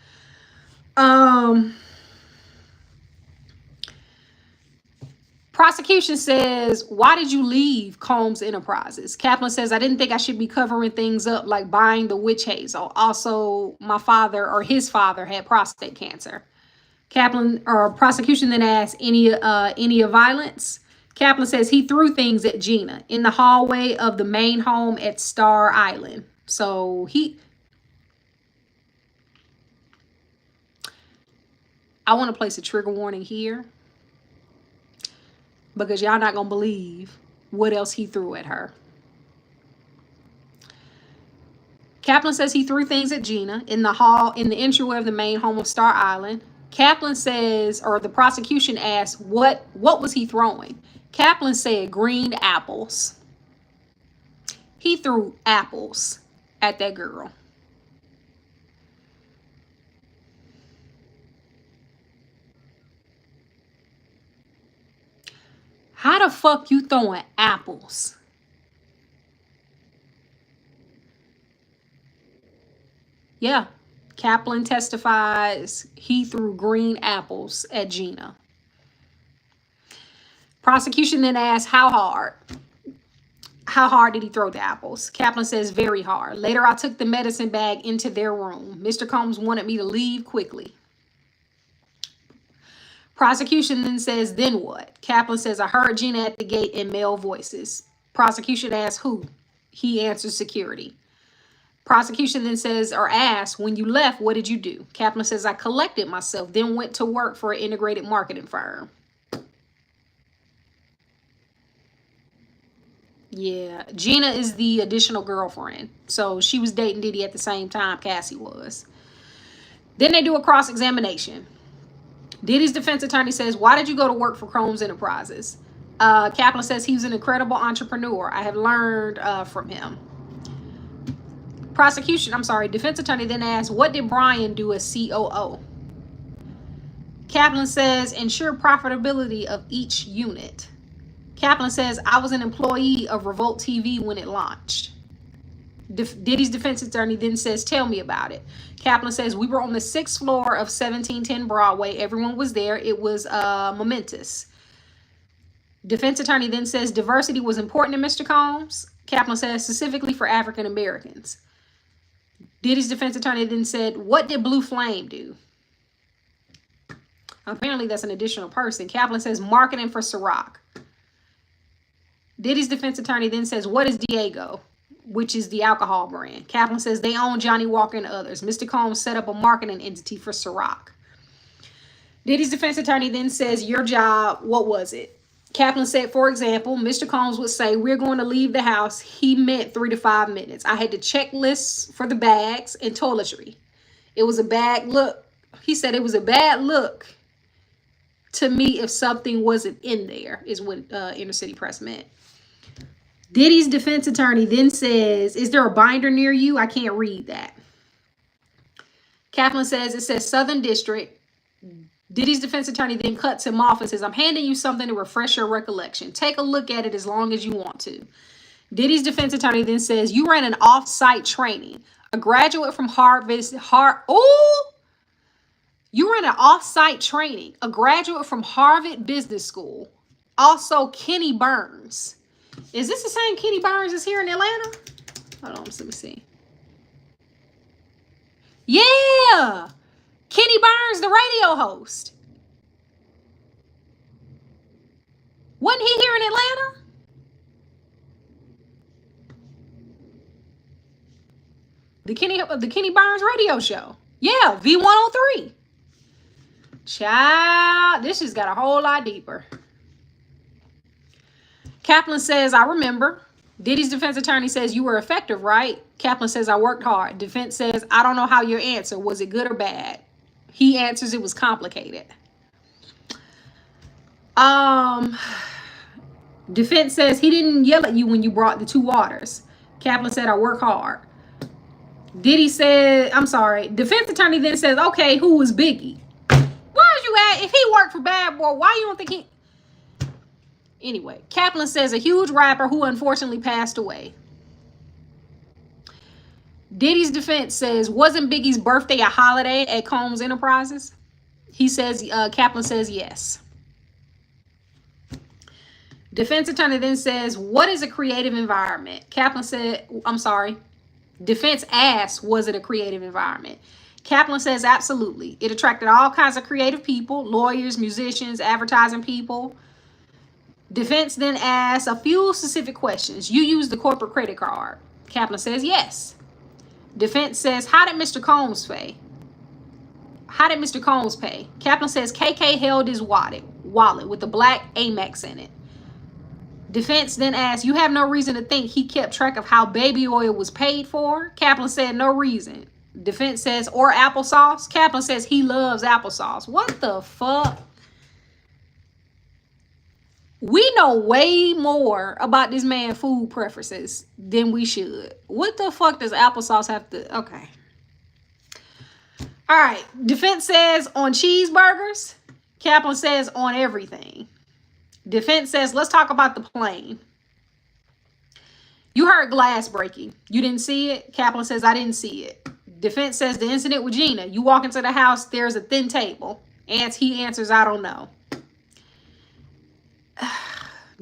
Prosecution says, why did you leave Combs Enterprises? Kaplan says, I didn't think I should be covering things up like buying the witch hazel. Also, my father or his father had prostate cancer. Kaplan or prosecution then asks, any violence? Kaplan says he threw things at Gina in the hallway of the main home at Star Island. So I want to place a trigger warning here, because y'all not gonna believe what else he threw at her. Kaplan says he threw things at Gina in the entryway of the main home of Star Island. Kaplan says, or the prosecution asked, what was he throwing? Kaplan said green apples. He threw apples at that girl. How the fuck you throwing apples? Yeah. Kaplan testifies he threw green apples at Gina. Prosecution then asks, how hard? How hard did he throw the apples? Kaplan says very hard. Later, I took the medicine bag into their room. Mr. Combs wanted me to leave quickly. Prosecution then says, then what? Kaplan says, I heard Gina at the gate in male voices. Prosecution asks, who? He answers, security. Prosecution then says, or asks, when you left, what did you do? Kaplan says, I collected myself, then went to work for an integrated marketing firm. Yeah, Gina is the additional girlfriend. So she was dating Diddy at the same time Cassie was. Then they do a cross-examination. Diddy's defense attorney says, why did you go to work for Chrome's Enterprises? Kaplan says he was an incredible entrepreneur. I have learned from him. Defense attorney then asks, what did Brian do as COO? Kaplan says, ensure profitability of each unit. Kaplan says, I was an employee of Revolt TV when it launched. Diddy's defense attorney then says, tell me about it. Kaplan says, we were on the 6th floor of 1710 Broadway. Everyone was there. It was momentous. Defense attorney then says, diversity was important to Mr. Combs. Kaplan says, specifically for African Americans. Diddy's defense attorney then said, what did Blue Flame do? Apparently that's an additional person. Kaplan says, marketing for Ciroc. Diddy's defense attorney then says, what is Diego? Which is the alcohol brand. Kaplan says, they own Johnny Walker and others. Mr. Combs set up a marketing entity for Ciroc. Diddy's defense attorney then says, your job, what was it? Kaplan said, for example, Mr. Combs would say, we're going to leave the house. He meant 3 to 5 minutes. I had to check lists for the bags and toiletry. It was a bad look. He said it was a bad look to me if something wasn't in there, is what Inner City Press meant. Diddy's defense attorney then says, is there a binder near you? I can't read that. Kaplan says, it says Southern District. Diddy's defense attorney then cuts him off and says, I'm handing you something to refresh your recollection. Take a look at it as long as you want to. Diddy's defense attorney then says, you ran an off-site training. A graduate from you ran an off-site training. A graduate from Harvard Business School. Also, Kenny Burns. Is this the same Kenny Burns as here in Atlanta? Hold on, let me see. Yeah! Kenny Burns, the radio host. Wasn't he here in Atlanta? The Kenny Burns radio show. Yeah, V103. Child, this just got a whole lot deeper. Kaplan says, I remember. Diddy's defense attorney says, you were effective, right? Kaplan says, I worked hard. Defense says, I don't know how your answer. Was it good or bad? He answers, it was complicated. Defense says, he didn't yell at you when you brought the 2 waters. Kaplan said, I work hard. Diddy said, I'm sorry. Defense attorney then says, okay, who was Biggie? Why would you ask? If he worked for Bad Boy, why you don't think he... Anyway, Kaplan says, a huge rapper who unfortunately passed away. Diddy's defense says, wasn't Biggie's birthday a holiday at Combs Enterprises? He says, Kaplan says yes. Defense attorney then says, what is a creative environment? Kaplan said, I'm sorry. Defense asked, was it a creative environment? Kaplan says, absolutely. It attracted all kinds of creative people, lawyers, musicians, advertising people. Defense then asks a few specific questions. You used the corporate credit card. Kaplan says, yes. Defense says, how did Mr. Combs pay? How did Mr. Combs pay? Kaplan says, KK held his wallet with a black Amex in it. Defense then asks, you have no reason to think he kept track of how baby oil was paid for? Kaplan said, no reason. Defense says, or applesauce? Kaplan says, he loves applesauce. What the fuck? We know way more about this man's food preferences than we should. What the fuck does applesauce have to... Okay. All right. Defense says on cheeseburgers. Kaplan says on everything. Defense says, let's talk about the plane. You heard glass breaking. You didn't see it? Kaplan says, I didn't see it. Defense says the incident with Gina. You walk into the house, there's a thin table. He answers, I don't know.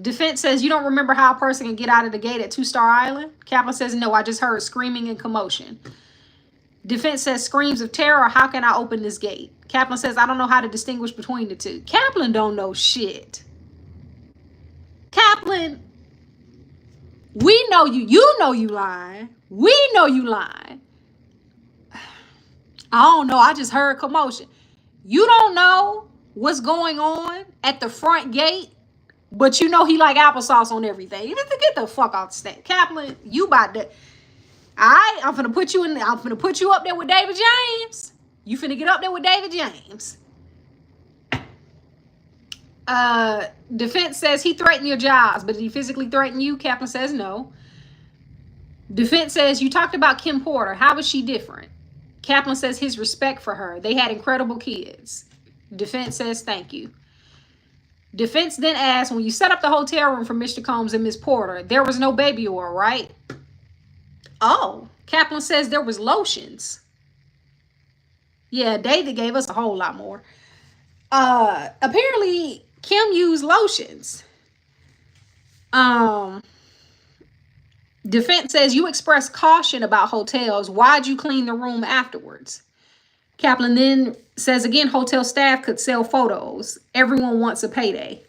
Defense says, you don't remember how a person can get out of the gate at 2-Star Island? Kaplan says, no, I just heard screaming and commotion. Defense says, screams of terror. How can I open this gate? Kaplan says, I don't know how to distinguish between the two. Kaplan don't know shit. Kaplan, we know you. You know you lying. We know you lying. I don't know. I just heard commotion. You don't know what's going on at the front gate, but you know he like applesauce on everything. You need to get the fuck off the stage. Kaplan, you about to... Alright, I'm finna put you up there with David James. You finna get up there with David James. Defense says he threatened your jobs, but did he physically threaten you? Kaplan says no. Defense says you talked about Kim Porter. How was she different? Kaplan says his respect for her. They had incredible kids. Defense says thank you. Defense then asks, when you set up the hotel room for Mr. Combs and Miss Porter, there was no baby oil, right? Oh, Kaplan says there was lotions. Yeah, David gave us a whole lot more. Apparently Kim used lotions. Defense says you expressed caution about hotels. Why'd you clean the room afterwards? Kaplan then says again, hotel staff could sell photos. Everyone wants a payday.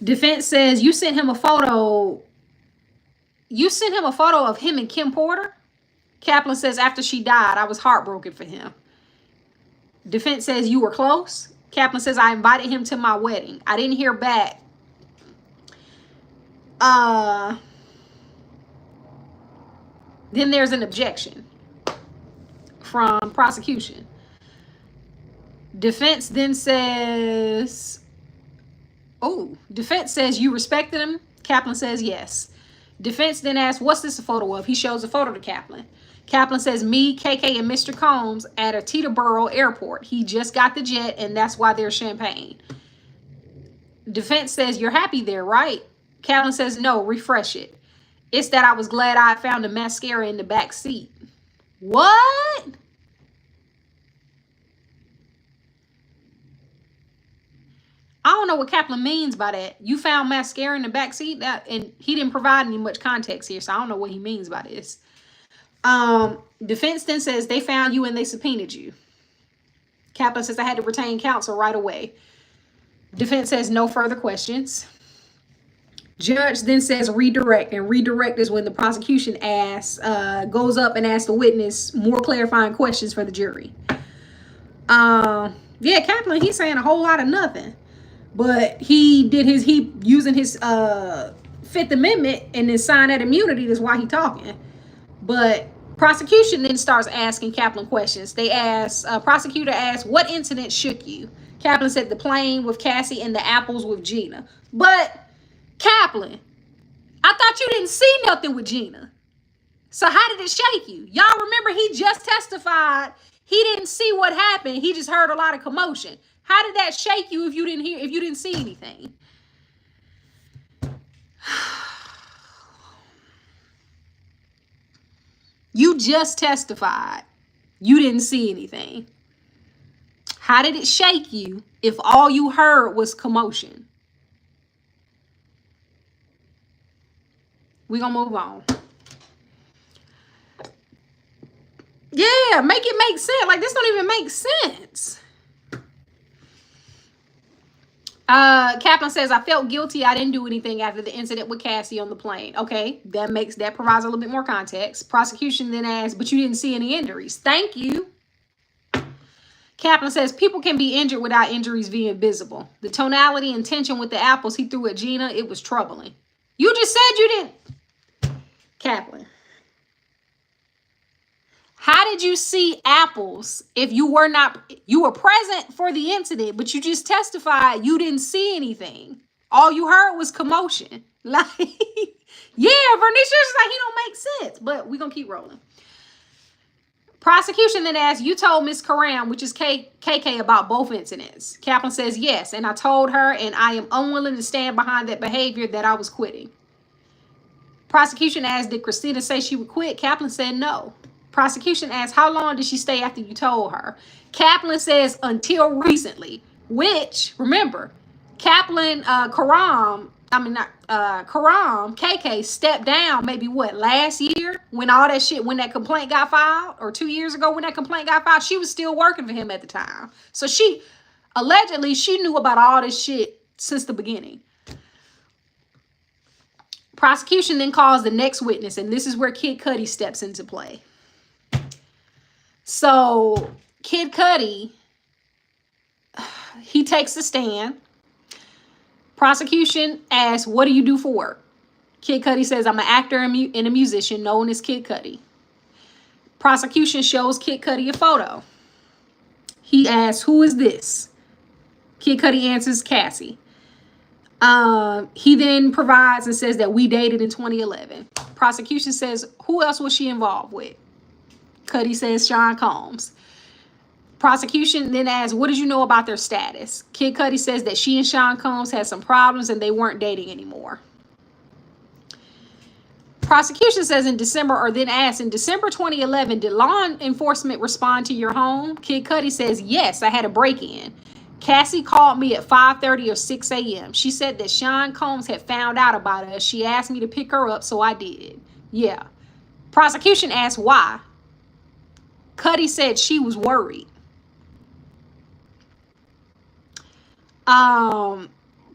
Defense says you sent him a photo. You sent him a photo of him and Kim Porter? Kaplan says after she died, I was heartbroken for him. Defense says you were close. Kaplan says I invited him to my wedding. I didn't hear back. Then there's an objection from prosecution. Defense then says, defense says you respected him. Kaplan says yes. Defense then asks, what's this a photo of? He shows a photo to Kaplan. Kaplan says, me, KK, and Mr. Combs at a Teterboro airport. He just got the jet, and that's why there's champagne. Defense says, you're happy there, right? Kaplan says, no, refresh it. It's that I was glad I found a mascara in the back seat. What? I don't know what Kaplan means by that. You found mascara in the back seat? And he didn't provide any much context here, so I don't know what he means by this. Defense then says they found you and they subpoenaed you. Kaplan says I had to retain counsel right away. Defense says no further questions. Judge then says redirect, and redirect is when the prosecution goes up and asks the witness more clarifying questions for the jury. Yeah, Kaplan, he's saying a whole lot of nothing, but he using his Fifth Amendment and then signed that immunity. That's why he talking. But prosecution then starts asking Kaplan questions. They ask, prosecutor asks, what incident shook you? Kaplan said the plane with Cassie and the apples with Gina. But Kaplan, I thought you didn't see nothing with Gina. So how did it shake you? Y'all remember he just testified he didn't see what happened. He just heard a lot of commotion. How did that shake you if you didn't see anything? You just testified you didn't see anything. How did it shake you if all you heard was commotion? We're going to move on. Yeah, make it make sense. Like, this don't even make sense. Kaplan says, I felt guilty. I didn't do anything after the incident with Cassie on the plane. Okay, that provides a little bit more context. Prosecution then asks, but you didn't see any injuries. Thank you. Kaplan says, people can be injured without injuries being visible. The tonality and tension with the apples he threw at Gina, it was troubling. You just said you didn't. Kaplan, how did you see apples if you were present for the incident, but you just testified you didn't see anything? All you heard was commotion. Like, yeah, Vernicia's like, he don't make sense, but we're going to keep rolling. Prosecution then asks, you told Miss Karam, which is KK, about both incidents. Kaplan says, yes, and I told her, and I am unwilling to stand behind that behavior, that I was quitting. Prosecution asked, did Christina say she would quit? Kaplan said no. Prosecution asked, how long did she stay after you told her? Kaplan says, until recently, which, remember, Kaplan, Karam, KK stepped down maybe last year when all that shit, when that complaint got filed, or 2 years ago when that complaint got filed, she was still working for him at the time. So she knew about all this shit since the beginning. Prosecution then calls the next witness, and this is where Kid Cudi steps into play. So Kid Cudi, he takes the stand. Prosecution asks, what do you do for work? Kid Cudi says, I'm an actor and a musician known as Kid Cudi. Prosecution shows Kid Cudi a photo. He asks, who is this? Kid Cudi answers Cassie. He then provides and says that we dated in 2011. Prosecution says, who else was she involved with? Cudi says Sean Combs. Prosecution then asks, what did you know about their status? Kid Cudi says that she and Sean Combs had some problems and they weren't dating anymore. Prosecution says in December, or then asks, in December 2011, did law enforcement respond to your home? Kid Cudi says, yes, I had a break-in. Cassie called me at 5:30 or 6 a.m. She said that Sean Combs had found out about us. She asked me to pick her up, so I did. Yeah. Prosecution asked why. Cudi said she was worried.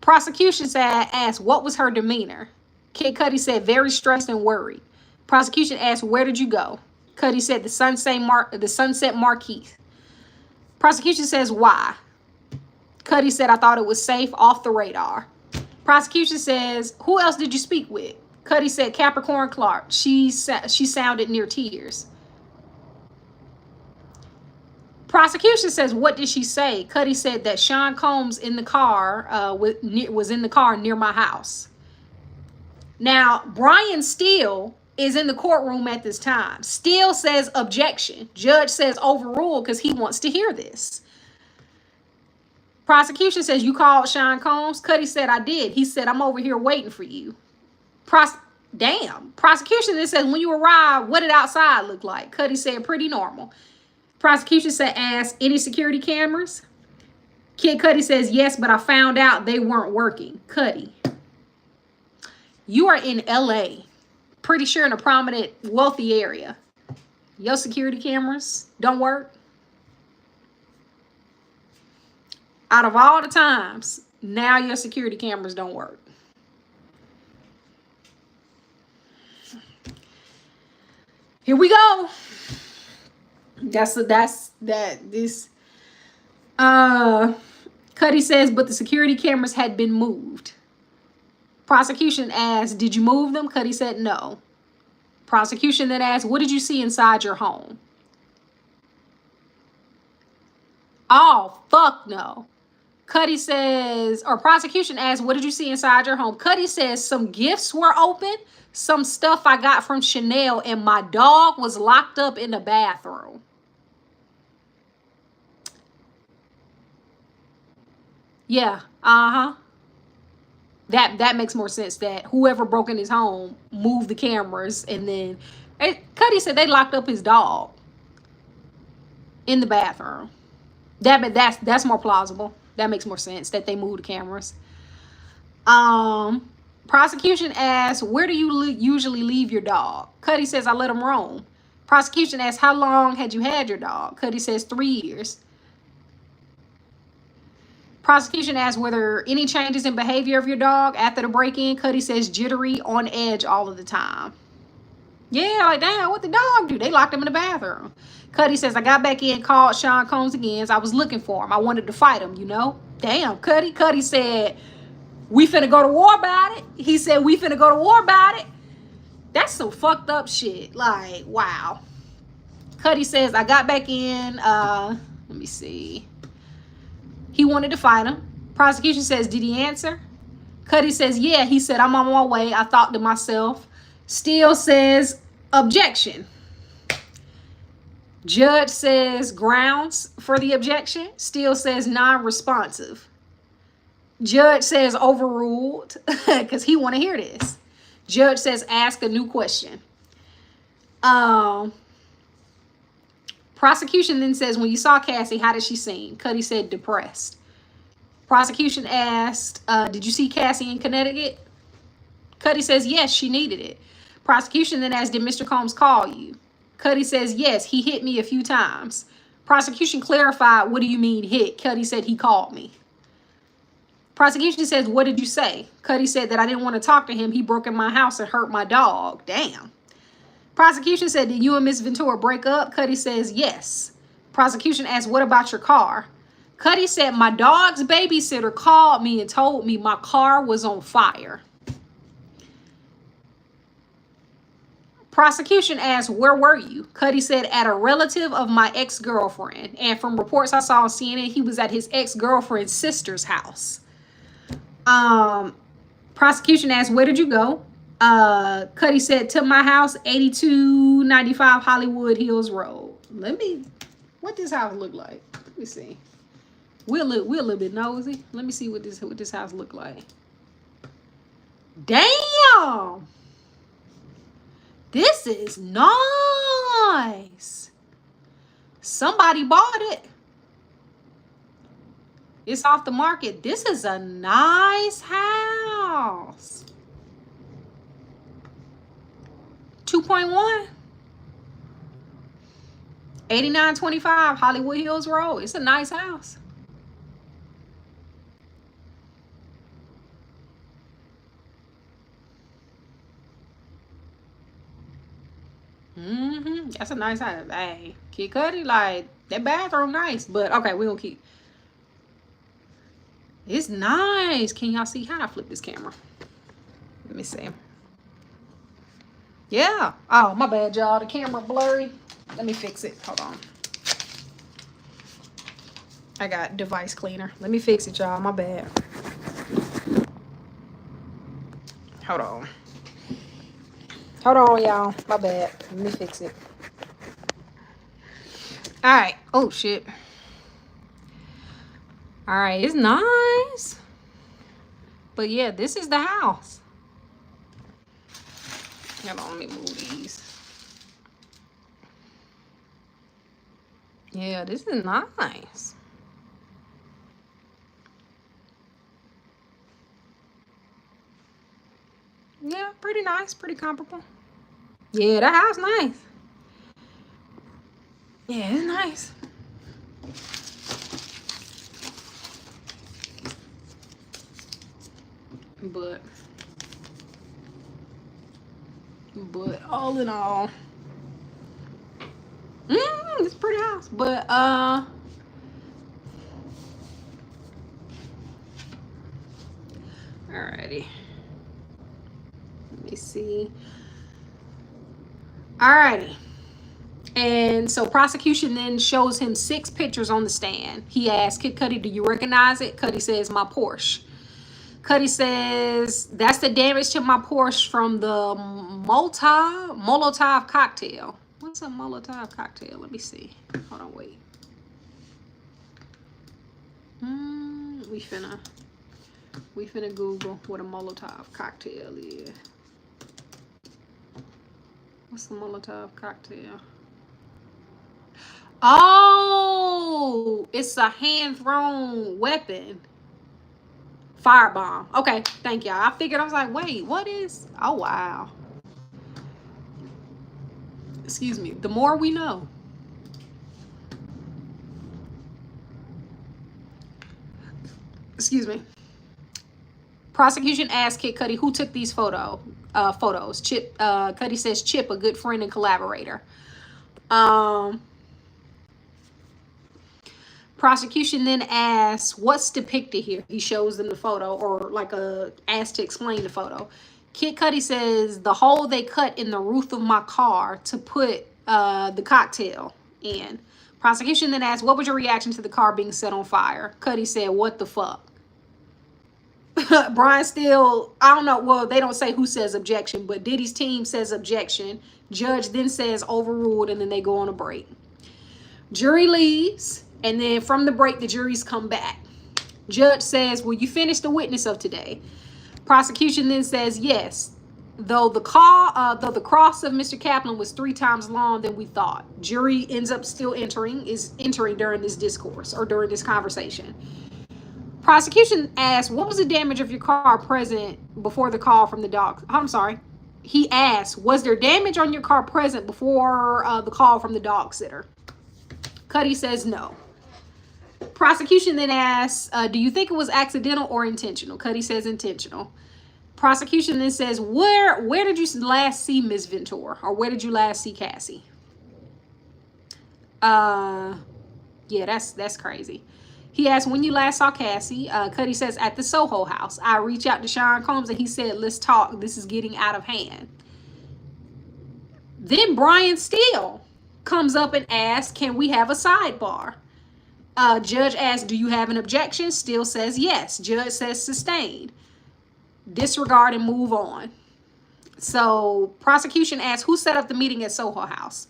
Prosecution asked what was her demeanor. Kid Cudi said very stressed and worried. Prosecution asked, where did you go? Cudi said the Sunset Marquis. Prosecution says why? Cudi said, I thought it was safe, off the radar. Prosecution says, who else did you speak with? Cudi said Capricorn Clark. She sounded near tears. Prosecution says, what did she say? Cudi said that Sean Combs in the car was in the car near my house. Now, Brian Steele is in the courtroom at this time. Steele says objection. Judge says overrule because he wants to hear this. Prosecution says, you called Sean Combs? Cudi said, I did. He said, I'm over here waiting for you. Damn. Prosecution then says, when you arrived, what did outside look like? Cudi said, pretty normal. Prosecution said, ask, any security cameras? Kid Cudi says, yes, but I found out they weren't working. Cudi, you are in LA. Pretty sure in a prominent, wealthy area. Your security cameras don't work? Out of all the times, now your security cameras don't work. Here we go. Cudi says, but the security cameras had been moved. Prosecution asked, did you move them? Cudi said no. Prosecution then asked, what did you see inside your home? Oh, fuck no. Cudi says, or prosecution asked, what did you see inside your home? Cudi says, some gifts were open, some stuff I got from Chanel, and my dog was locked up in the bathroom. Yeah, That makes more sense that whoever broke in his home moved the cameras, and then Cudi said they locked up his dog in the bathroom. That's more plausible. That makes more sense that they moved the cameras. Prosecution asks, where do you usually leave your dog? Cudi says, I let him roam. Prosecution asks, how long had you had your dog? Cudi says 3 years. Prosecution asks, were there any changes in behavior of your dog after the break-in? Cudi says, jittery, on edge all of the time. Yeah, like, damn, what the dog do? They locked him in the bathroom. Cudi says, I got back in, called Sean Combs again. I was looking for him. I wanted to fight him, you know? Damn, Cudi. Cudi said, we finna go to war about it. He said, we finna go to war about it. That's some fucked up shit. Like, wow. Cudi says, I got back in, let me see. He wanted to fight him. Prosecution says, did he answer? Cudi says, yeah. He said, I'm on my way. I thought to myself. Steele says, objection. Judge says, grounds for the objection. Steele says, non-responsive. Judge says, overruled, because he want to hear this. Judge says, ask a new question. Prosecution then says, when you saw Cassie, how did she seem? Cudi said, depressed. Prosecution asked, did you see Cassie in Connecticut? Cudi says, yes, she needed it. Prosecution then asked, did Mr. Combs call you? Cudi says, yes, he hit me a few times. Prosecution clarified, what do you mean hit? Cudi said, he called me. Prosecution says, what did you say? Cudi said that I didn't want to talk to him. He broke in my house and hurt my dog. Damn. Prosecution said, did you and Miss Ventura break up? Cudi says, yes. Prosecution asked, what about your car? Cudi said, my dog's babysitter called me and told me my car was on fire. Prosecution asked, where were you? Cudi said, at a relative of my ex-girlfriend. And from reports I saw on CNN, he was at his ex-girlfriend's sister's house. Prosecution asked, where did you go? Cudi said, to my house, 8295 Hollywood Hills Road. What this house look like? Let me see. We're a little bit nosy. Let me see what this house look like. Damn! This is nice. Somebody bought it. It's off the market. This is a nice house. 2.1. 8925 Hollywood Hills Road. It's a nice house. That's a nice house. Hey, Kid Cudi, like, that bathroom nice. But, okay, we gonna keep. It's nice. Can y'all see? How I flip this camera? Let me see. Yeah. Oh, my bad, y'all. The camera blurry. Let me fix it. Hold on. I got device cleaner. Let me fix it, y'all. My bad. Hold on. Hold on, y'all. My bad. Let me fix it. All right. Oh, shit. All right. It's nice. But, yeah, this is the house. Hold on. Let me move these. Yeah, this is nice. Yeah, pretty nice. Pretty comparable. Yeah, that house nice. Yeah, it's nice. But all in all, it's a pretty house. But alrighty. Let me see. Alrighty. And so prosecution then shows him 6 pictures on the stand. He asked, Kid Cudi, do you recognize it? Cudi says, my Porsche. Cudi says, that's the damage to my Porsche from the Molotov cocktail. What's a Molotov cocktail? Let me see. Hold on, wait. We finna Google what a Molotov cocktail is. What's a Molotov cocktail? Oh, it's a hand-thrown weapon. Firebomb. Okay, thank y'all. I figured, I was like, wait, what is? Oh, wow. Excuse me. The more we know. Excuse me. Prosecution asked Kid Cudi who took these photos. Chip. Cudi says Chip, a good friend and collaborator. Prosecution then asks, what's depicted here? He shows them the photo, or like asked to explain the photo. Kid Cudi says, the hole they cut in the roof of my car to put the cocktail in. Prosecution then asked, what was your reaction to the car being set on fire? Cudi said, what the fuck? Brian still, I don't know, well, they don't say who says objection, but Diddy's team says objection. Judge then says overruled, and then they go on a break. Jury leaves, and then from the break, the juries come back. Judge says, will you finish the witness of today? Prosecution then says yes, though the cross of Mr. Kaplan was 3 times long than we thought. Jury ends up still entering during this discourse, or during this conversation. Prosecution asked, what was the damage of your car present before the call from the dog? I'm sorry. He asked, was there damage on your car present before the call from the dog sitter? Cudi says no. Prosecution then asks, do you think it was accidental or intentional? Cudi says intentional. Prosecution then says, where did you last see Ms. Ventura? Or where did you last see Cassie? Yeah, that's crazy. He asked, when you last saw Cassie? Cudi says, at the Soho house. I reached out to Sean Combs and he said, let's talk. This is getting out of hand. Then Brian Steele comes up and asks, can we have a sidebar? Judge asks, do you have an objection? Steele says yes. Judge says sustained. Disregard and move on. So prosecution asks, who set up the meeting at Soho House?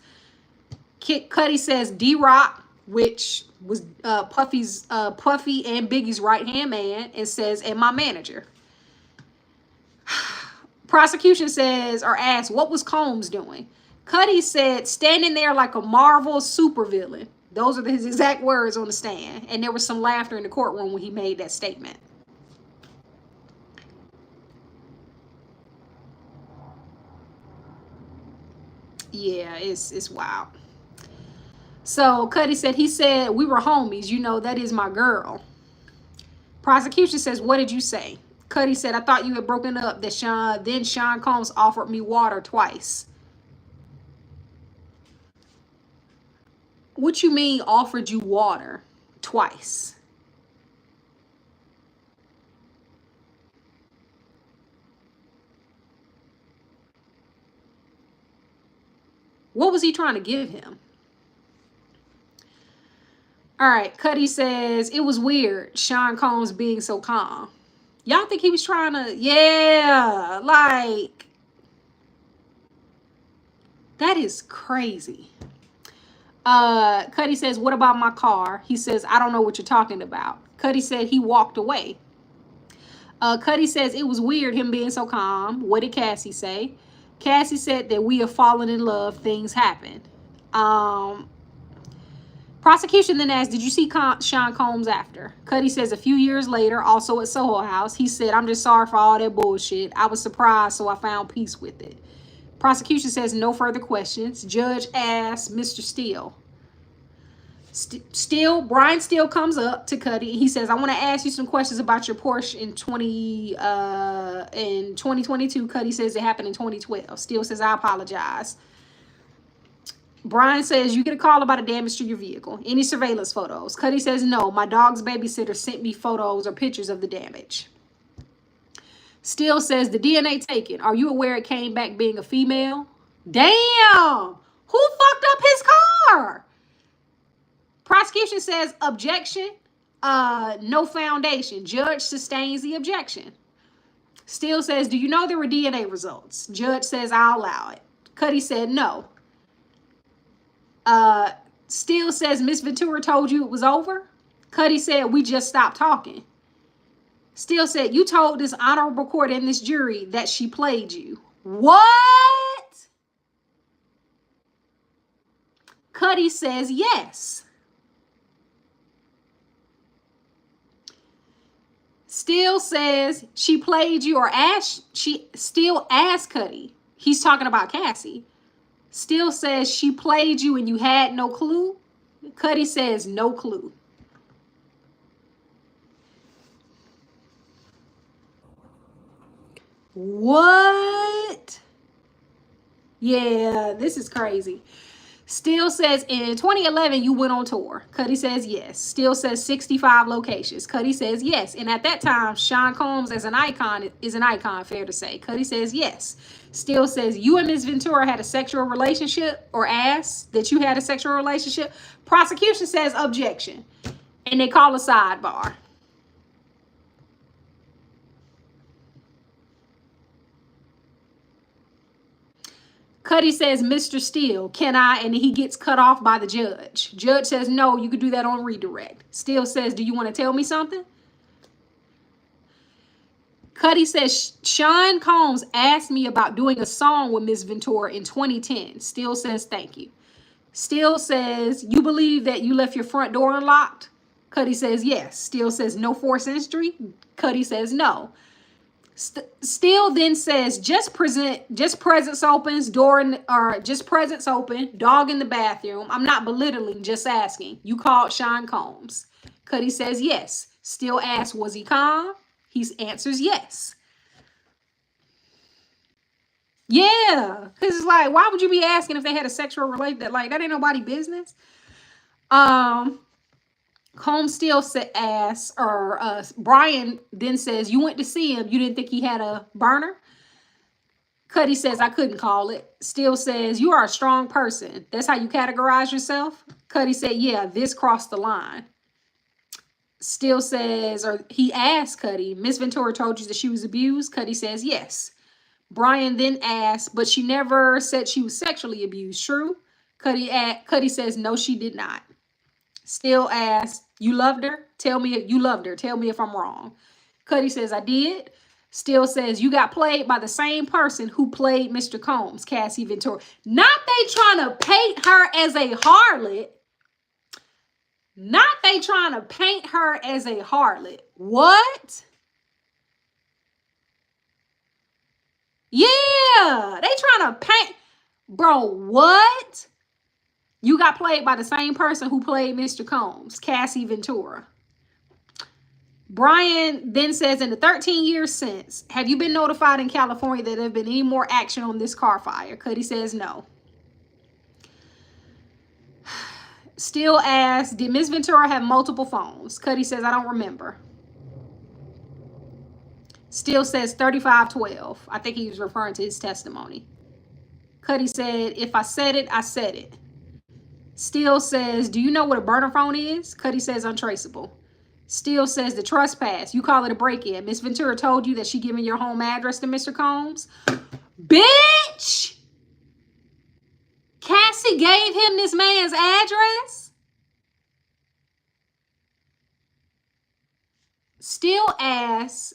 Cudi says D-Rock, which was Puffy and Biggie's right-hand man, and says, and my manager. Prosecution says, or asks, what was Combs doing? Cudi said, standing there like a Marvel supervillain. Those are his exact words on the stand. And there was some laughter in the courtroom when he made that statement. Yeah, it's wild. So Cudi said, he said, we were homies. You know, that is my girl. Prosecution says, what did you say? Cudi said, I thought you had broken up. Then Sean Combs offered me water twice. What you mean offered you water twice? What was he trying to give him? All right, Cudi says, it was weird, Sean Combs being so calm. Y'all think he was trying to, yeah, like, that is crazy. Cudi says, what about my car? He says, I don't know what you're talking about. Cudi said he walked away. Cudi says, it was weird him being so calm. What did Cassie say? Cassie said that we have fallen in love, things happen. Prosecution then asked, did you see Sean Combs after? Cudi says, a few years later, also at Soho House, he said, I'm just sorry for all that bullshit. I was surprised, so I found peace with it. Prosecution says, no further questions. Judge asks Mr. Steele. Brian Steele comes up to Cudi. He says, I want to ask you some questions about your Porsche in 2022. Cudi says it happened in 2012. Steele says, I apologize. Brian says, you get a call about a damage to your vehicle. Any surveillance photos? Cudi says, no. My dog's babysitter sent me photos or pictures of the damage. Steele says, the DNA taken. Are you aware it came back being a female? Damn! Who fucked up his car? Prosecution says, objection. No foundation. Judge sustains the objection. Steele says, do you know there were DNA results? Judge says, I'll allow it. Cudi said, no. Steele says, Miss Ventura told you it was over? Cudi said, we just stopped talking. Steele said, you told this honorable court and this jury that she played you. What? Cudi says, yes. Steele says she played you, or Steele asked Cudi. He's talking about Cassie. Steele says she played you and you had no clue. Cudi says no clue. What? Yeah, this is crazy. Steele says in 2011 you went on tour. Cudi says yes. Steele says 65 locations. Cudi says yes. And at that time, Sean Combs as an icon is an icon, fair to say. Cudi says yes. Steele says you and Ms. Ventura had a sexual relationship, or asked that you had a sexual relationship. Prosecution says objection. And they call a sidebar. Cudi says, Mr. Steele, can I? And he gets cut off by the judge. Judge says, no, you could do that on redirect. Steele says, do you want to tell me something? Cudi says, Sean Combs asked me about doing a song with Ms. Ventura in 2010. Steele says, thank you. Steele says, you believe that you left your front door unlocked? Cudi says, yes. Steele says, no forced entry? Cudi says, no. Steele then says, just presence opens, just presence open, dog in the bathroom. I'm not belittling, just asking. You called Sean Combs. Cudi says yes. Steele asks, was he calm? He answers yes. Yeah, because it's like, why would you be asking if they had a sexual relationship? Like, that ain't nobody business. Combs still asks, or Brian then says, you went to see him. You didn't think he had a burner? Cudi says, I couldn't call it. Still says, you are a strong person. That's how you categorize yourself? Cudi said, yeah, this crossed the line. Still says, or he asked Cudi, Miss Ventura told you that she was abused? Cudi says, yes. Brian then asked, but she never said she was sexually abused, true? Cudi says, no, she did not. Still asked, you loved her? Tell me you loved her. Tell me if I'm wrong. Cudi says, I did. Still says, you got played by the same person who played Mr. Combs, Cassie Ventura. Not they trying to paint her as a harlot. Not they trying to paint her as a harlot. What? Yeah, they trying to paint. Bro, what? You got played by the same person who played Mr. Combs, Cassie Ventura. Brian then says, in the 13 years since, have you been notified in California that there have been any more action on this car fire? Cudi says no. Still asks, did Miss Ventura have multiple phones? Cudi says, I don't remember. Still says 3512. I think he was referring to his testimony. Cudi said, if I said it, I said it. Still says, do you know what a burner phone is? Cudi says, untraceable. Still says, the trespass. You call it a break-in. Miss Ventura told you that she given your home address to Mr. Combs? Bitch! Cassie gave him this man's address? Still asks,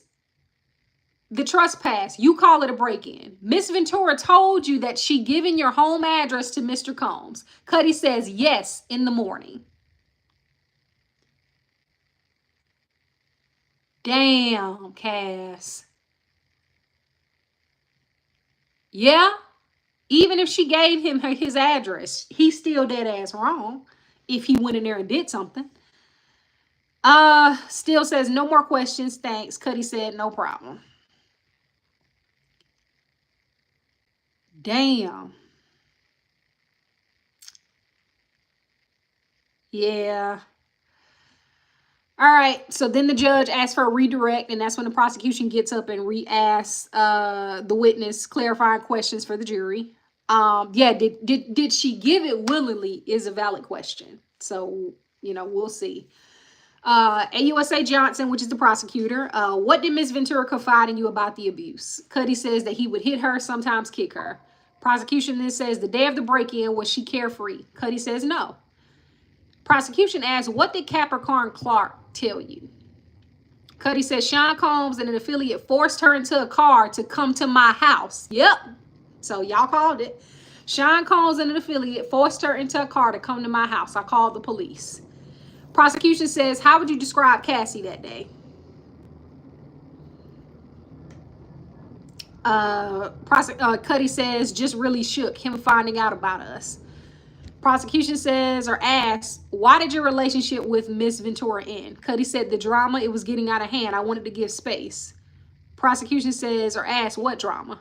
the trespass. You call it a break-in. Miss Ventura told you that she given your home address to Mr. Combs. Cudi says, yes, in the morning. Damn, Cass. Yeah? Even if she gave him his address, he's still dead ass wrong if he went in there and did something. Still says, no more questions, thanks. Cudi said, no problem. Damn. Yeah. All right, so then the judge asks for a redirect, and that's when the prosecution gets up and re-asks the witness clarifying questions for the jury. Yeah, did she give it willingly is a valid question. So, you know, we'll see. AUSA Johnson, which is the prosecutor, what did Ms. Ventura confide in you about the abuse? Cudi says that he would hit her, sometimes kick her. Prosecution then says the day of the break-in, was she carefree? Cudi says no. Prosecution asks, what did Capricorn Clark tell you? Cudi says Sean Combs and an affiliate forced her into a car to come to my house. Yep. So y'all called it. Sean Combs and an affiliate forced her into a car to come to my house. I called the police. Prosecution says, how would you describe Cassie that day? Cudi says, just really shook, him finding out about us. Prosecution says or asks, why did your relationship with Miss Ventura end? Cudi said the drama, it was getting out of hand. I wanted to give space. Prosecution says or asks, what drama?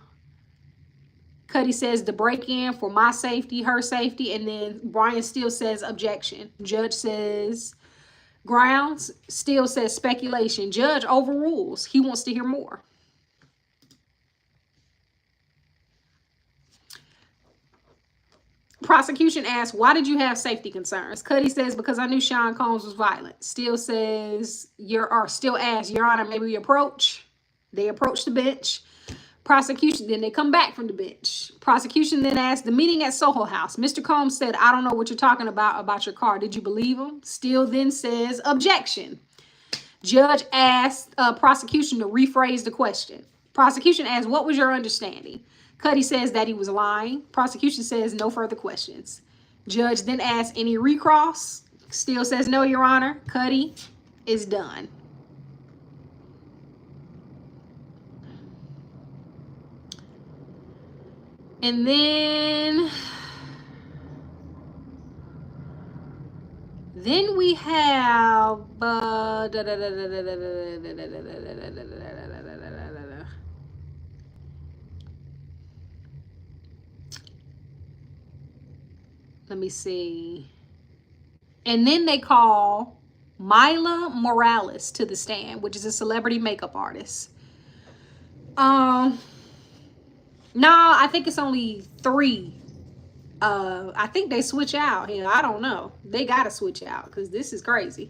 Cudi says the break-in for my safety, her safety, and then Brian still says objection. Judge says grounds, still says speculation. Judge overrules. He wants to hear more. Prosecution asks, why did you have safety concerns? Cudi says, because I knew Sean Combs was violent. Still says, still asks, Your Honor, may we approach? They approach the bench. Prosecution, then they come back from the bench. Prosecution then asks, the meeting at Soho House. Mr. Combs said, I don't know what you're talking about your car. Did you believe him? Still then says, objection. Judge asked prosecution to rephrase the question. Prosecution asks, what was your understanding? Cudi says that he was lying. Prosecution says no further questions. Judge then asks any recross. Still says no, Your Honor. Cudi is done. And then we have let me see. And then they call Myla Morales to the stand, which is a celebrity makeup artist. No, I think it's only 3. I think they switch out here. I don't know. They gotta switch out because this is crazy.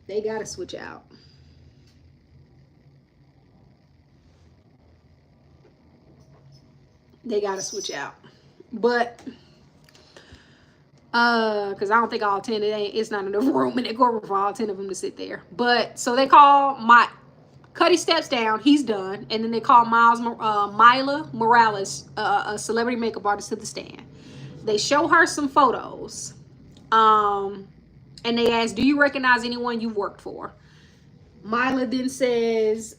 They gotta switch out. They gotta switch out. But because I don't think all 10, it's not enough room in the courtroom for all 10 of them to sit there. But so they call Cudi steps down, he's done, and then they call Myla Morales, a celebrity makeup artist, to the stand. They show her some photos, and they ask, do you recognize anyone you've worked for? Myla then says,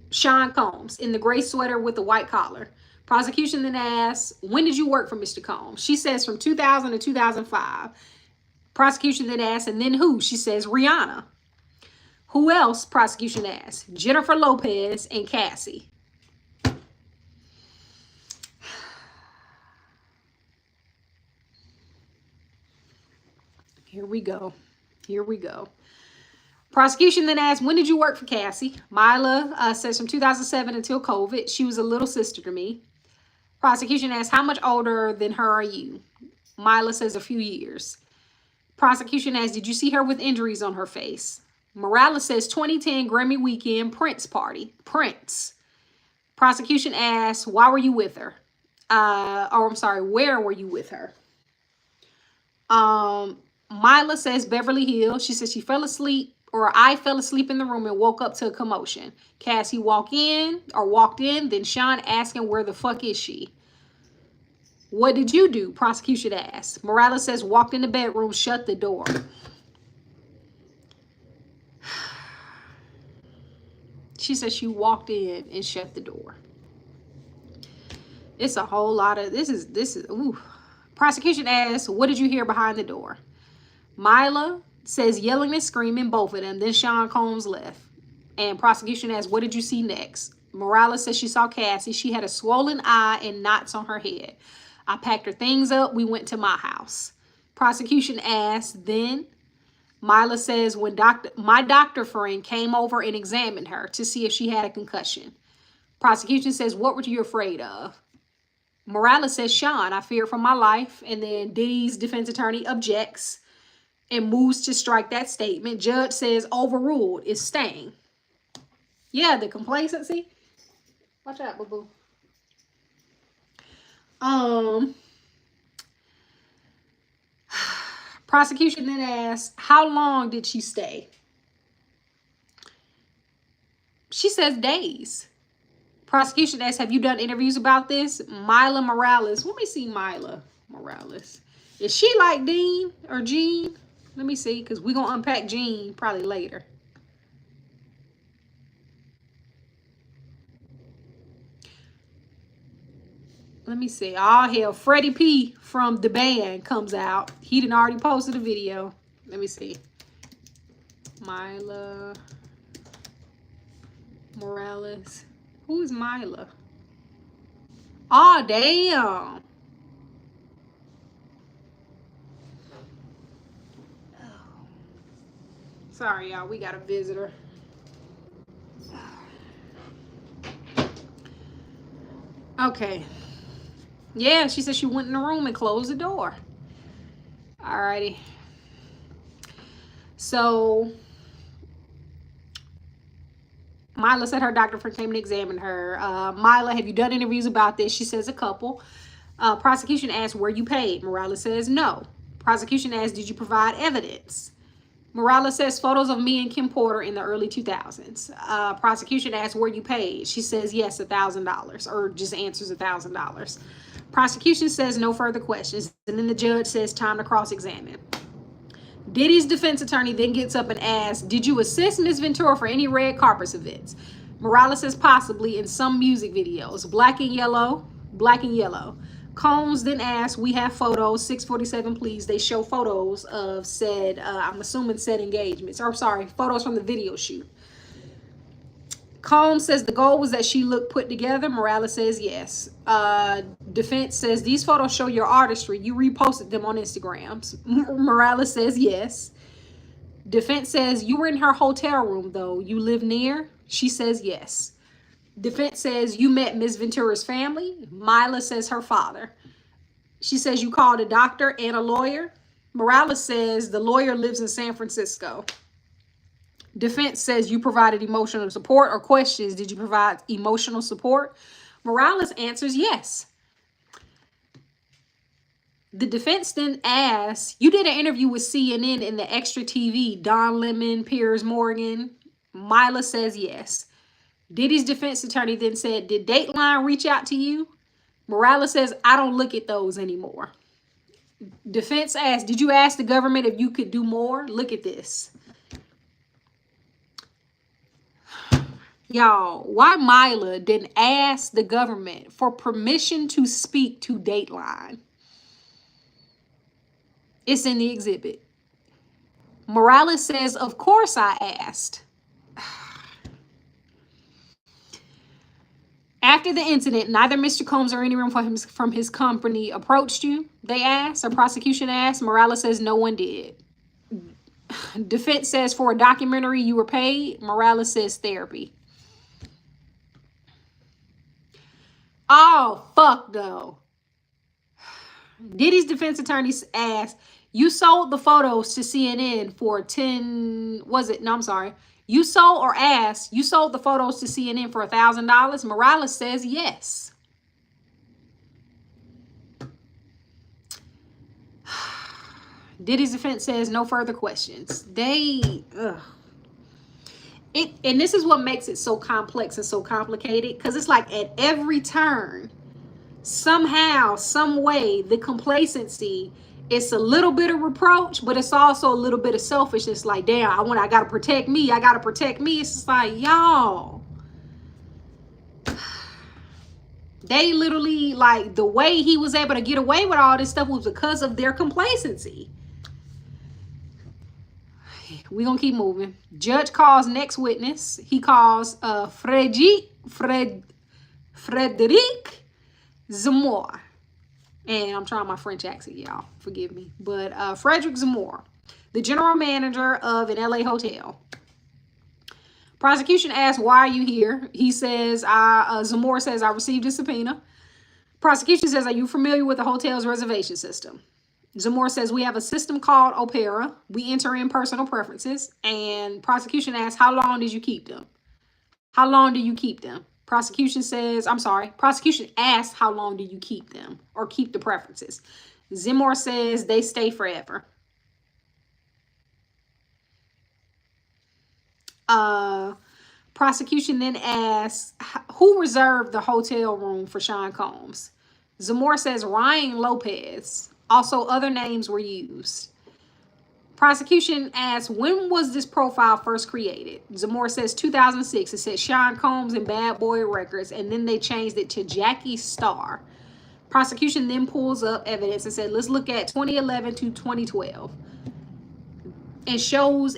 Sean Combs in the gray sweater with the white collar. Prosecution then asks, when did you work for Mr. Combs? She says from 2000 to 2005. Prosecution then asks, and then who? She says Rihanna. Who else? Prosecution asks. Jennifer Lopez and Cassie. Here we go. Here we go. Prosecution then asks, when did you work for Cassie? Myla says from 2007 until COVID. She was a little sister to me. Prosecution asks, how much older than her are you? Myla says a few years. Prosecution asks, did you see her with injuries on her face? Morales says 2010 Grammy weekend Prince party. Prince. Prosecution asks, why were you with her? Where were you with her? Myla says Beverly Hills. She says she fell asleep, or I fell asleep in the room and woke up to a commotion. Cassie walked in, then Sean asking, where the fuck is she? What did you do? Prosecution asks. Morales says, walked in the bedroom, shut the door. She says she walked in and shut the door. It's a whole lot of, this is, ooh. Prosecution asks, what did you hear behind the door? Myla says yelling and screaming, both of them. Then Sean Combs left. And prosecution asks, what did you see next? Morales says she saw Cassie. She had a swollen eye and knots on her head. I packed her things up. We went to my house. Prosecution asks, then Myla says when my doctor friend came over and examined her to see if she had a concussion. Prosecution says, what were you afraid of? Morales says, Sean, I feared for my life. And then Diddy's defense attorney objects and moves to strike that statement. Judge says overruled, is staying. Yeah, the complacency. Watch out, boo-boo. Prosecution then asks, how long did she stay? She says days. Prosecution asks, have you done interviews about this? Myla Morales. Let me see Myla Morales. Is she like Dean or Jean? Let me see, because we're going to unpack Jean probably later. Let me see. Oh, hell. Freddie P from the band comes out. He done already posted a video. Let me see. Myla Morales. Who is Myla? Oh, damn. Sorry, y'all. We got a visitor. Okay. Yeah, she said she went in the room and closed the door. Alrighty. So, Myla said her doctor friend came to examine her. Myla, have you done interviews about this? She says a couple. Prosecution asks, were you paid? Morales says no. Prosecution asks, did you provide evidence? Morales says photos of me and Kim Porter in the early 2000s. Prosecution asks, were you paid? She says yes, $1,000, or just answers $1,000. Prosecution says no further questions. And then the judge says time to cross-examine. Diddy's defense attorney then gets up and asks, did you assist Ms. Ventura for any red carpet events? Morales says possibly in some music videos. Black and yellow. Combs then asks, we have photos, 647 please. They show photos of said, I'm assuming said engagements. Or sorry, photos from the video shoot. Combs says the goal was that she looked put together. Morales says yes. Defense says these photos show your artistry. You reposted them on Instagram. Morales says yes. Defense says, you were in her hotel room, though. You live near? She says yes. Defense says, you met Ms. Ventura's family? Mila says her father. She says, you called a doctor and a lawyer? Morales says, the lawyer lives in San Francisco. Defense says, you provided emotional support, or questions, did you provide emotional support? Morales answers yes. The defense then asks, you did an interview with CNN in the Extra TV, Don Lemon, Piers Morgan. Mila says yes. Diddy's defense attorney then said, did Dateline reach out to you? Morales says, I don't look at those anymore. Defense asks, did you ask the government if you could do more? Look at this. Y'all, why Mila didn't ask the government for permission to speak to Dateline? It's in the exhibit. Morales says, of course I asked. After the incident, neither Mr. Combs or anyone from his company approached you, they asked, or prosecution asked. Morales says no one did. Defense says for a documentary you were paid. Morales says therapy. Oh, fuck no. Diddy's defense attorney asked, you sold the photos to CNN for 10, was it? No, I'm sorry. You sold or asked, you sold the photos to CNN for $1,000? Morales says yes. Diddy's defense says no further questions. And this is what makes it so complex and so complicated, because it's like at every turn, somehow, some way, the complacency, it's a little bit of reproach, but it's also a little bit of selfishness. Like, damn, I gotta protect me. I gotta protect me. It's just like, y'all, they literally, like, the way he was able to get away with all this stuff was because of their complacency. We're gonna keep moving. Judge calls next witness. He calls Frederic Zamora. And I'm trying my French accent, y'all. Forgive me. But Frederick Zamora, the general manager of an LA hotel. Prosecution asks, why are you here? He says, Zamora says, I received a subpoena. Prosecution says, are you familiar with the hotel's reservation system? Zamora says, we have a system called Opera. We enter in personal preferences. And prosecution asks, how long did you keep them? How long do you keep them? Prosecution asks, how long do you keep them or keep the preferences? Zamora says they stay forever. Prosecution then asks, who reserved the hotel room for Sean Combs? Zamora says Ryan Lopez. Also, other names were used. Prosecution asks, when was this profile first created? Zamora says 2006. It said Sean Combs and Bad Boy Records, and then they changed it to Jackie Star. Prosecution then pulls up evidence and said, let's look at 2011 to 2012. And shows,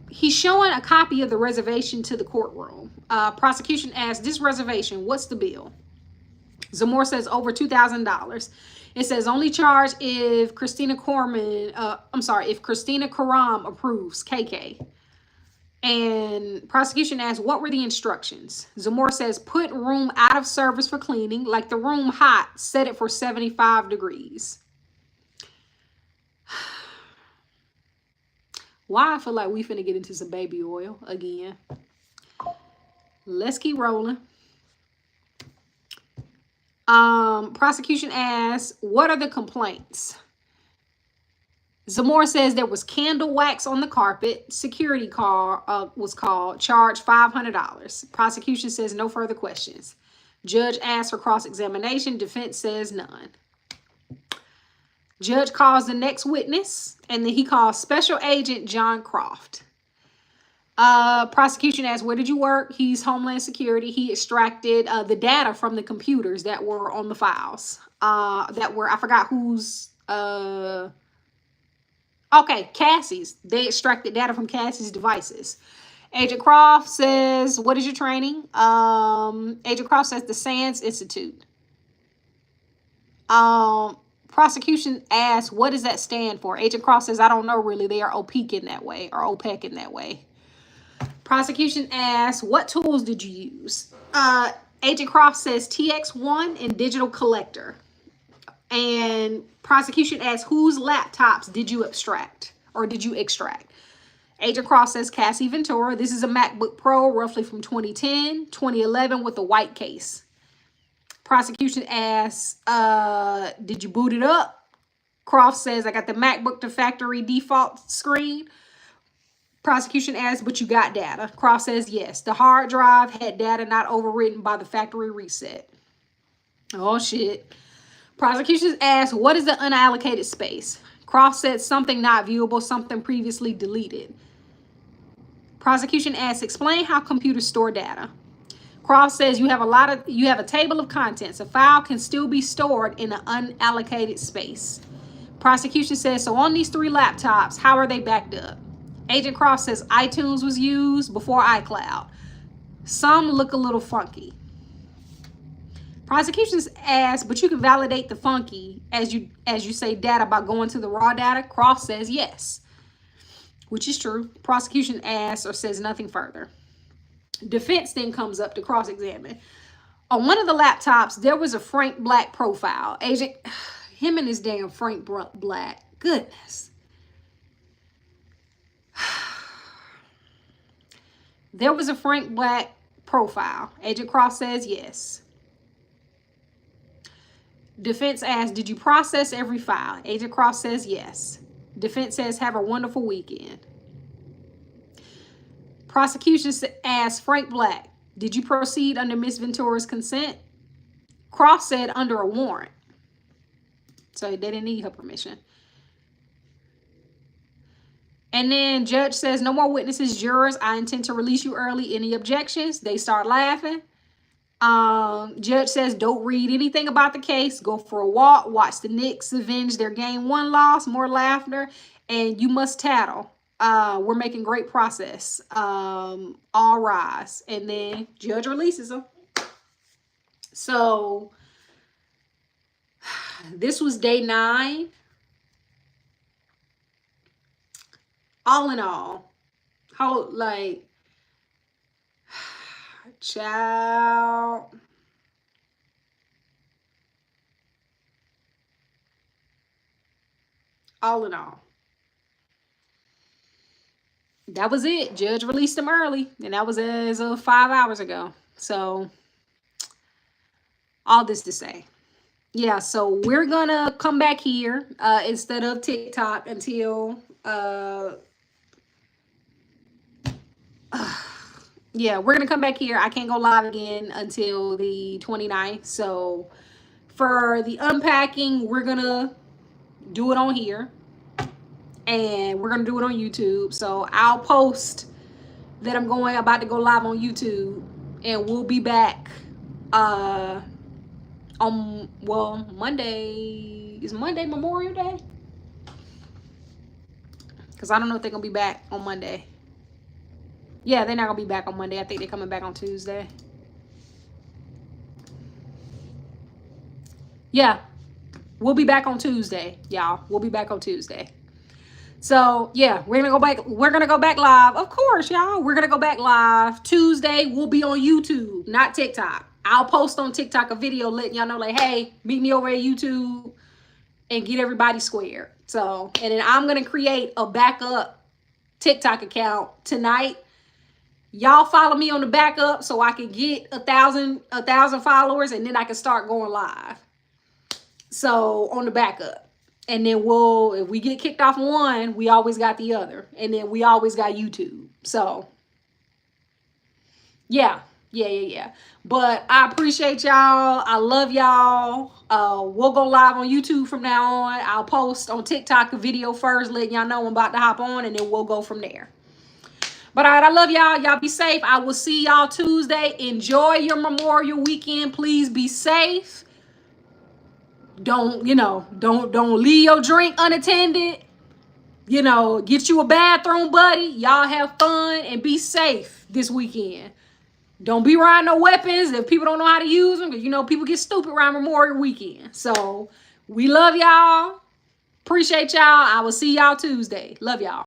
he's showing a copy of the reservation to the courtroom. Prosecution asks, this reservation, what's the bill? Zamora says over $2,000. It says only charge if Christina Karam approves, KK. And prosecution asks, what were the instructions? Zamora says, put room out of service for cleaning, like the room hot, set it for 75 degrees. Why I feel like we finna get into some baby oil again. Let's keep rolling. Prosecution asks, what are the complaints? Zamora says there was candle wax on the carpet. Security call was called. Charged $500. Prosecution says no further questions. Judge asks for cross-examination. Defense says none. Judge calls the next witness, and then he calls Special Agent John Croft. Prosecution asks, where did you work? He's Homeland Security. He extracted the data from the computers that were on the files. That were, I forgot whose, okay, Cassie's. They extracted data from Cassie's devices. Agent Croft says, what is your training? Agent Croft says the SANS Institute. Prosecution asks, what does that stand for? Agent Cross says, I don't know really. They are opaque in that way, or opaque in that way. Prosecution asks, what tools did you use? Agent Cross says TX1 and Digital Collector. And prosecution asks, whose laptops did you extract? Or did you extract? Agent Cross says Cassie Ventura. This is a MacBook Pro, roughly from 2010, 2011 with a white case. Prosecution asks, did you boot it up? Croft says, I got the MacBook to factory default screen. Prosecution asks, but you got data. Croft says, yes. The hard drive had data not overwritten by the factory reset. Oh, shit. Prosecution asks, what is the unallocated space? Croft said something not viewable, something previously deleted. Prosecution asks, explain how computers store data. Croft says you have a table of contents. A file can still be stored in an unallocated space. Prosecution says, so on these 3 laptops, how are they backed up? Agent Croft says iTunes was used before iCloud. Some look a little funky. Prosecution asks, but you can validate the funky as you say data by going to the raw data. Croft says yes, which is true. Prosecution asks or says nothing further. Defense then comes up to cross-examine. On one of the laptops, there was a Frank Black profile. Agent, him and his damn Frank Black. Goodness. There was a Frank Black profile. Agent Cross says yes. Defense asks, did you process every file? Agent Cross says yes. Defense says, have a wonderful weekend. Prosecution asks Frank Black, did you proceed under Miss Ventura's consent? Cross said under a warrant. So they didn't need her permission. And then judge says, no more witnesses, jurors. I intend to release you early. Any objections? They start laughing. Judge says, don't read anything about the case. Go for a walk. Watch the Knicks avenge their game 1 loss. More laughter. And you must tattle. We're making great progress. All rise. And then judge releases them. So this was day 9. All in all, child. All in all, that was it. Judge released him early, and that was as of 5 hours ago. So all this to say, yeah, so we're gonna come back here instead of TikTok until yeah, we're gonna come back here. I can't go live again until the 29th. So for the unpacking, we're gonna do it on here, and we're gonna do it on YouTube. So I'll post that I'm about to go live on YouTube, and we'll be back on Monday. Is Monday Memorial Day? Because I don't know if they're gonna be back on Monday. Yeah, they're not gonna be back on Monday. I think they're coming back on Tuesday. Yeah, we'll be back on Tuesday, y'all. We'll be back on Tuesday. So yeah, we're gonna go back. We're gonna go back live, of course, y'all. We're gonna go back live Tuesday. We'll be on YouTube, not TikTok. I'll post on TikTok a video letting y'all know, like, hey, meet me over at YouTube and get everybody squared. So, and then I'm gonna create a backup TikTok account tonight. Y'all follow me on the backup so I can get 1,000 followers, and then I can start going live. So on the backup, and then if we get kicked off one, we always got the other, and then we always got YouTube. So yeah. But I appreciate y'all. I love y'all. We'll go live on YouTube from now on. I'll post on TikTok a video first, letting y'all know I'm about to hop on, and then we'll go from there. But all right, I love y'all. Y'all be safe. I will see y'all Tuesday. Enjoy your Memorial weekend. Please be safe. Don't leave your drink unattended. Get you a bathroom buddy. Y'all have fun and be safe this weekend. Don't be riding no weapons if people don't know how to use them, because people get stupid around Memorial weekend. So We love y'all. Appreciate y'all. I will see y'all Tuesday. Love y'all.